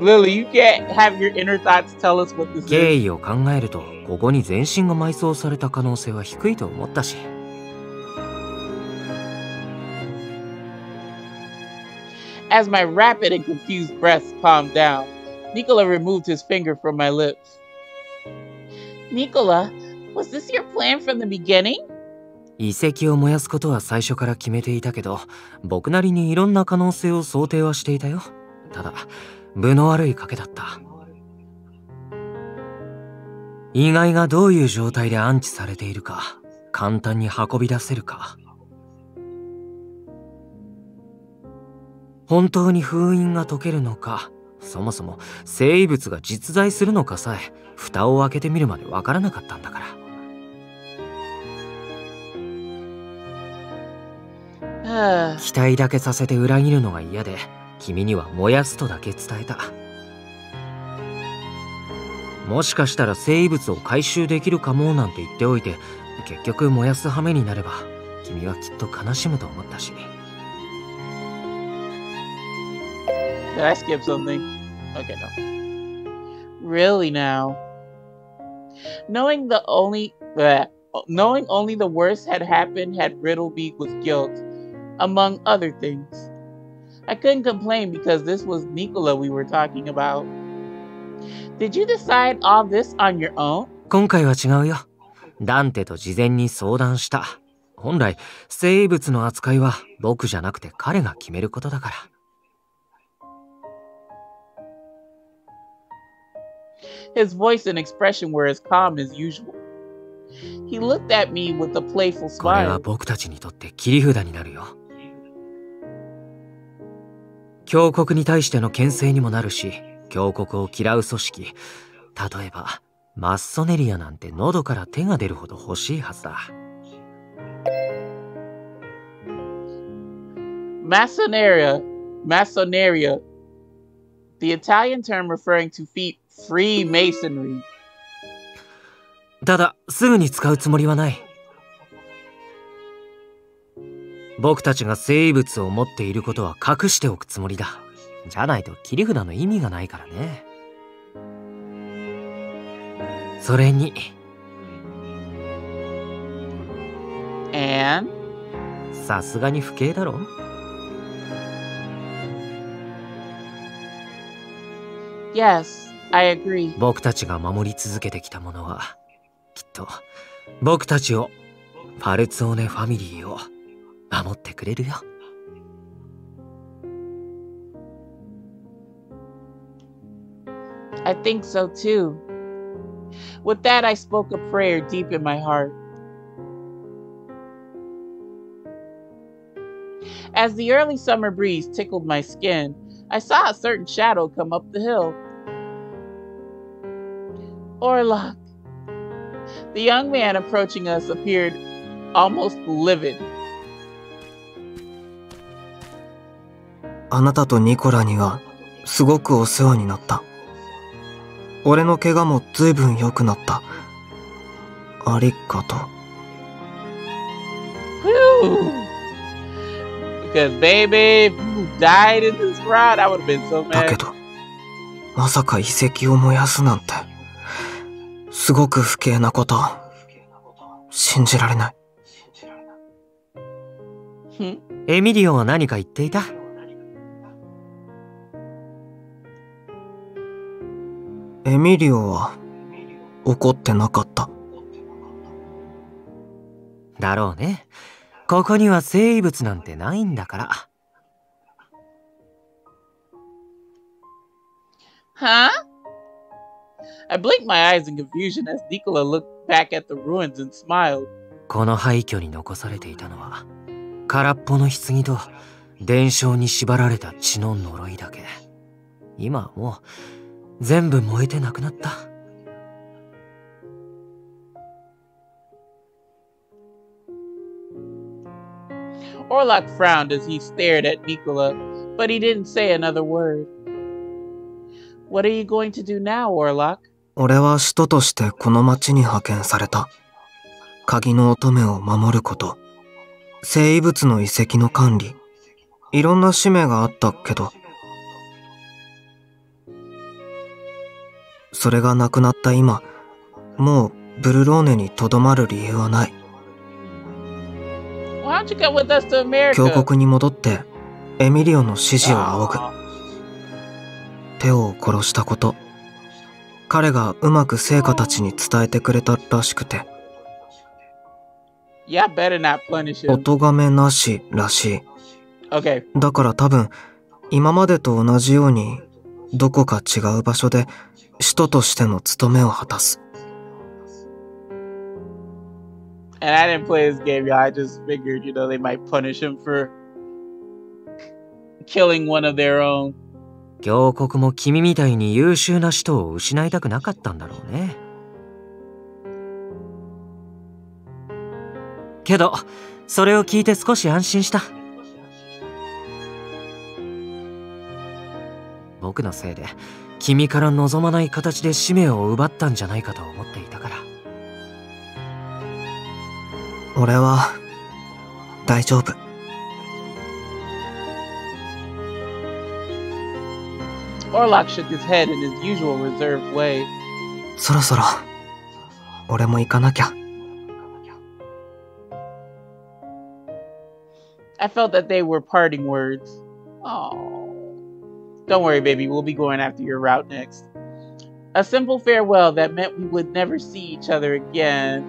Lily, you can't have your inner thoughts tell us what this 経 is. 緯を考えると、ここに全身が埋葬された可能性は低いと思ったし。As my rapid and confused breaths calmed down, Nicola removed his finger from my lips. Nicola, was this your plan from the beginning? 遺跡を燃やすことは最初から決めていたけど、僕なりにいろんな可能性を想定はしていたよ。ただ、分の悪い賭けだった。遺骸がどういう状態で安置されているか、簡単に運び出せるか。本当に封印が解けるのか、そもそも生物が実在するのかさえ、蓋を開けてみるまでわからなかったんだから。期待だけさせて裏切るのが嫌で、君には燃やすとだけ伝えた。もしかしたら生物を回収できるかもなんて言っておいて、結局燃やす羽目になれば君はきっと悲しむと思ったし。Did I skip something? Okay, no. Really now? Knowing only the worst had happened had riddled me with guilt, among other things. I couldn't complain because this was Nicola we were talking about. Did you decide all this on your own? 今回は違うよ。ダンテと事前に相談した。本来、生物の扱いは僕じゃなくて彼が決めることだから。His voice and expression were as calm as usual. He looked at me with a playful これは smile. 僕たちにとって切り札になるよ。峡谷に対しての牽制にもなるし、峡谷を嫌う組織、例えばマッソネリアなんて喉から手が出るほど欲しいはずだ。Masoneria, the Italian term referring to Freemasonry. ただ、すぐに使うつもりはない。僕たちが生物を持っていることは隠しておくつもりだ。じゃないと切り札の意味がないからね。それに。And? さすがに不敬だろ。Yes, I agree. 僕たちが守り続けてきたものは、きっと僕たちを、ファルツォーネファミリーを守ってくれるよ。I think so too. With that, I spoke a prayer deep in my heart. As the early summer breeze tickled my skin, I saw a certain shadow come up the hill. Orlok. The young man approaching us appeared almost livid. あなたとニコラにはすごくお世話になった。俺の怪我もずいぶん良くなった。ありがとう。Because baby, if you died in this ride, I would have been so mad. だけど、まさか遺跡を燃やすなんて、すごく不敬なこと。信じられない。エミリオは何か言っていた？エミリオは怒ってなかった。だろうね。ここには生物なんてないんだから。Huh? I blinked my eyes in confusion as Nicola looked back at the ruins and smiled. この廃墟に残されていたのは、空っぽの棺と伝承に縛られた血の呪いだけ。今はもう全部燃えてなくなった。Orlok frowned as he stared at Nicola, but he didn't say another word. What are you going to do now, Orlok? 俺は使徒としてこの町に派遣された。鍵の乙女を守ること、生物の遺跡の管理、いろんな使命があったけど、それがなくなった今、もうブルローネにとどまる理由はない。峡谷に戻ってエミリオの指示を仰ぐ。テオを殺したこと、彼がうまく聖火たちに伝えてくれたらしくて。お咎めなしらしい。だから多分今までと同じようにどこか違う場所で使徒としての務めを果たす。And I didn't play this game, y'all. I just figured, they might punish him for killing one of their own. 峡谷も君みたいに優秀な人を失いたくなかったんだろうね。けど、それを聞いて少し安心した。僕のせいで君から望まない形で使命を奪ったんじゃないかと思っていたから。俺は大丈夫。Orlok shook his head in his usual reserved way. そろそろ俺も行かなきゃ。I felt that they were parting words. Oh. Don't worry, baby. We'll be going after your route next. A simple farewell that meant we would never see each other again.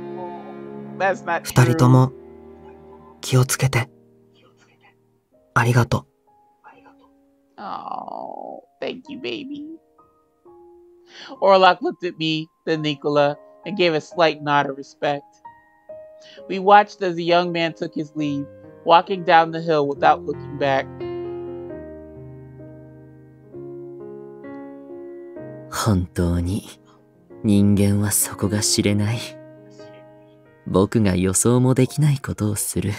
That's not true. 二人とも気をつけて。ありがとう。Oh, thank you, baby. Orlok looked at me, then Nichola, and gave a slight nod of respect. We watched as the young man took his leave, walking down the hill without looking back. 本当に人間はそこが知れない。僕が予想もできないことをする。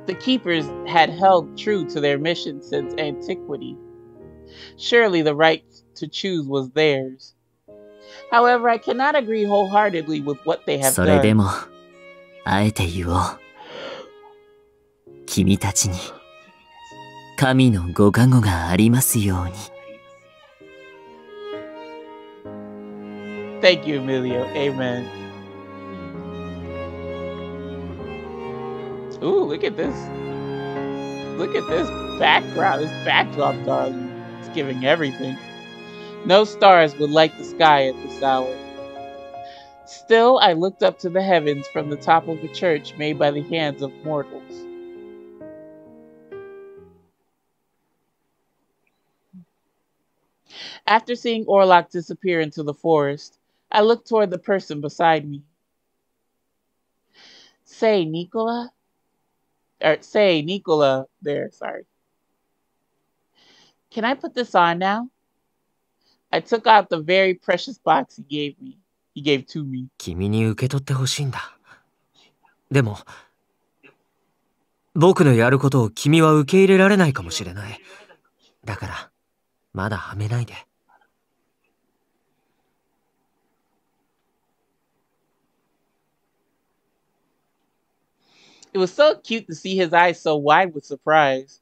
The keepers had held true to their mission since antiquity. Surely the right to choose was theirs. However, I cannot agree wholeheartedly with what they have それで done. も、あえて言おう。君たちに神のご加護がありますように。Thank you, Emilio. Amen. Ooh, look at this. Look at this background, this backdrop, darling. It's giving everything. No stars would light the sky at this hour. Still, I looked up to the heavens from the top of a church made by the hands of mortals. After seeing Orlok disappear into the forest, I looked toward the person beside me. Say, Nicola there, sorry. Can I put this on now? I took out the very precious box he gave to me. 君に受け取ってほしいんだ。でも、僕のやることを君は受け入れられないかもしれない。だから、まだはめないで。It was so cute to see his eyes so wide with surprise.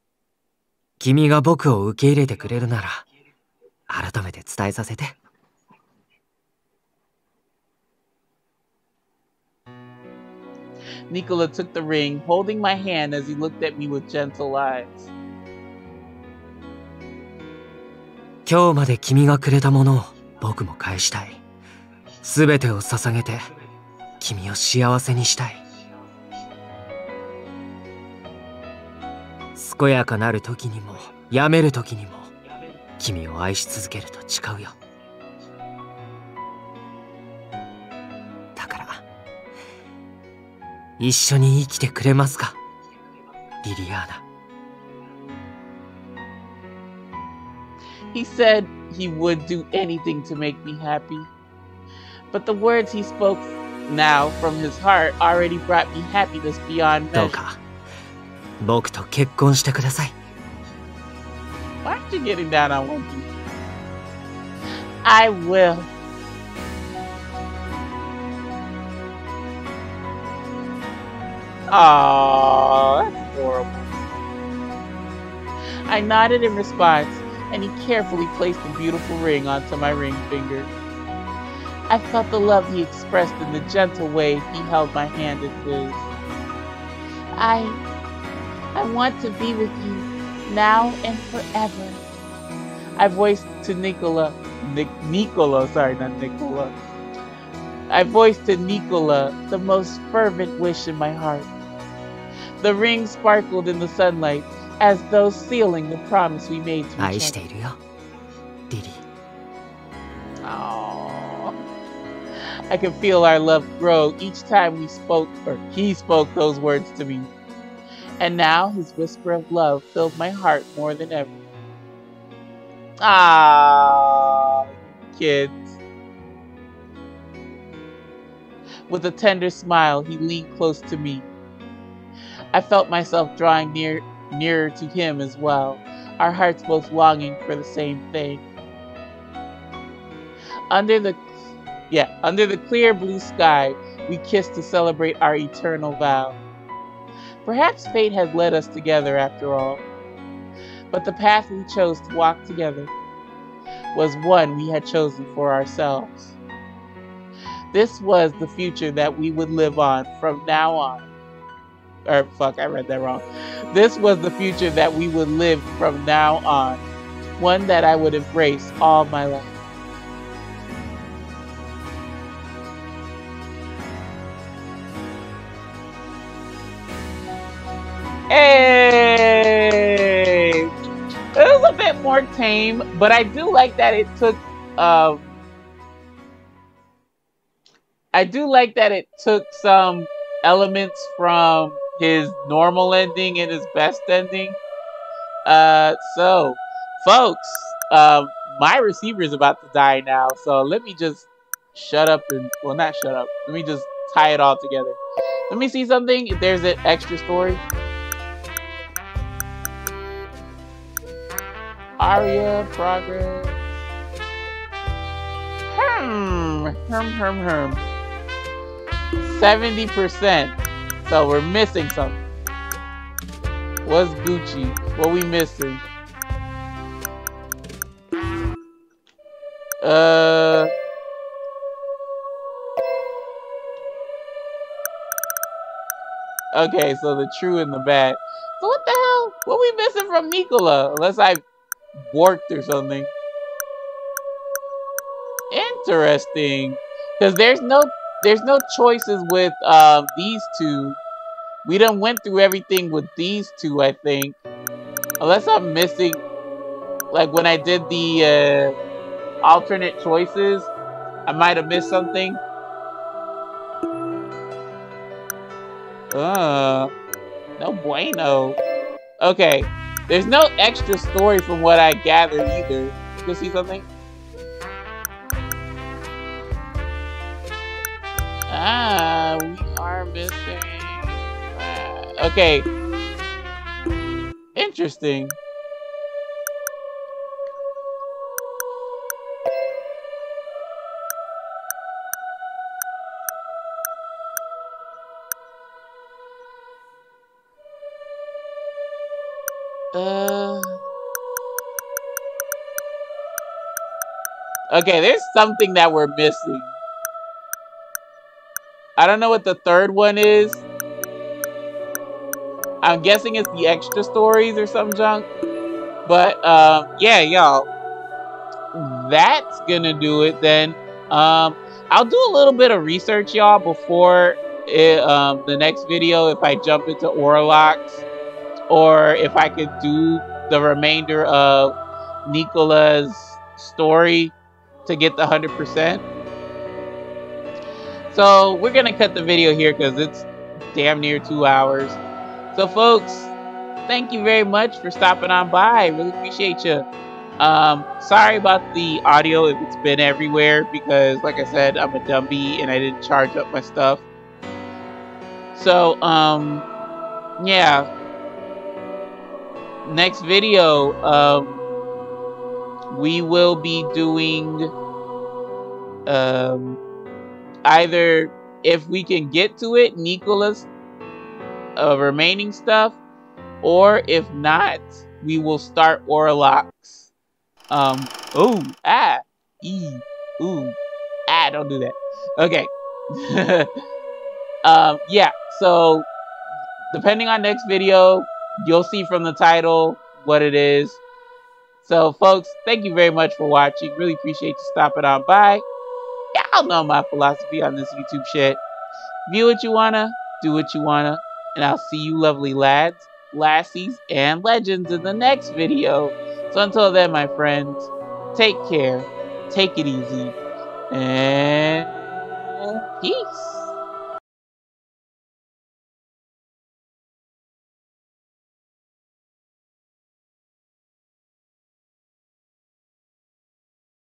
君が僕を受け入れてくれるなら、改めて伝えさせて。Nicola took the ring, holding my hand as he looked at me with gentle eyes. 今日まで君がくれたものを僕も返したい。すべてを捧げて、君を幸せにしたい。健やかなる時にも病める時にも君を愛し続けると誓うよ。だから一緒に生きてくれますか、リリアーナ。He said he would do anything to make me happy, but the words he spoke now from his heart already brought me happiness beyond どう measure. か僕と結婚してください。 Why aren't you getting down on one knee? I will. Aww, that's horrible. I nodded in response, and he carefully placed the beautiful ring onto my ring finger. I felt the love he expressed in the gentle way he held my hand in his. I want to be with you now and forever. I voiced to Nicola, sorry, not Nicola. I voiced to Nicola the most fervent wish in my heart. The ring sparkled in the sunlight as though sealing the promise we made to 愛 each して other. いるよ、リリー。 Aww. I could feel our love grow each time we spoke, or he spoke those words to me. And now his whisper of love filled my heart more than ever. Ah, kids. With a tender smile, he leaned close to me. I felt myself drawing nearer to him as well, our hearts both longing for the same thing. Under the clear blue sky, we kissed to celebrate our eternal vow. Perhaps fate had led us together after all, but the path we chose to walk together was one we had chosen for ourselves. This was the future that we would live on from now on. I read that wrong. This was the future that we would live from now on, one that I would embrace all my life. Hey! It was a bit more tame, but I do like that it took some elements from his normal ending and his best ending. So folks, my receiver is about to die now, so let me just not shut up. Let me just tie it all together. Let me see something, if there's an extra story. Aria, progress. 70%. So we're missing something. What's Gucci? What we missing? Okay, so the true and the bad. So what the hell? What we missing from Nicola? Unless I borked or something. Interesting. Because there's no choices with these two. We done went through everything with these two, I think. Unless I'm missing, like when I did the alternate choices, I might have missed something. No bueno. Okay, there's no extra story from what I gathered either. You see something? We are missing. Okay. Interesting. Okay, there's something that we're missing. I don't know what the third one is. I'm guessing it's the extra stories or some junk. But, yeah, y'all. That's gonna do it then. I'll do a little bit of research, y'all, before the next video if I jump into Orlocks. Or if I could do the remainder of Nicola's story to get the 100%. So we're gonna cut the video here because it's damn near 2 hours. So folks, thank you very much for stopping on by. I really appreciate you. Sorry about the audio if it's been everywhere, because like I said, I'm a dummy and I didn't charge up my stuff. So, yeah. Next video, we will be doing, either, if we can get to it, Nicola's remaining stuff, or if not, we will start Orlocks. Don't do that. Okay. Yeah, so depending on next video, you'll see from the title what it is. So folks, thank you very much for watching. Really appreciate you stopping on by. Y'all know my philosophy on this YouTube shit. View what you wanna, do what you wanna, and I'll see you lovely lads, lassies, and legends in the next video. So until then, my friends, take care, take it easy, and peace.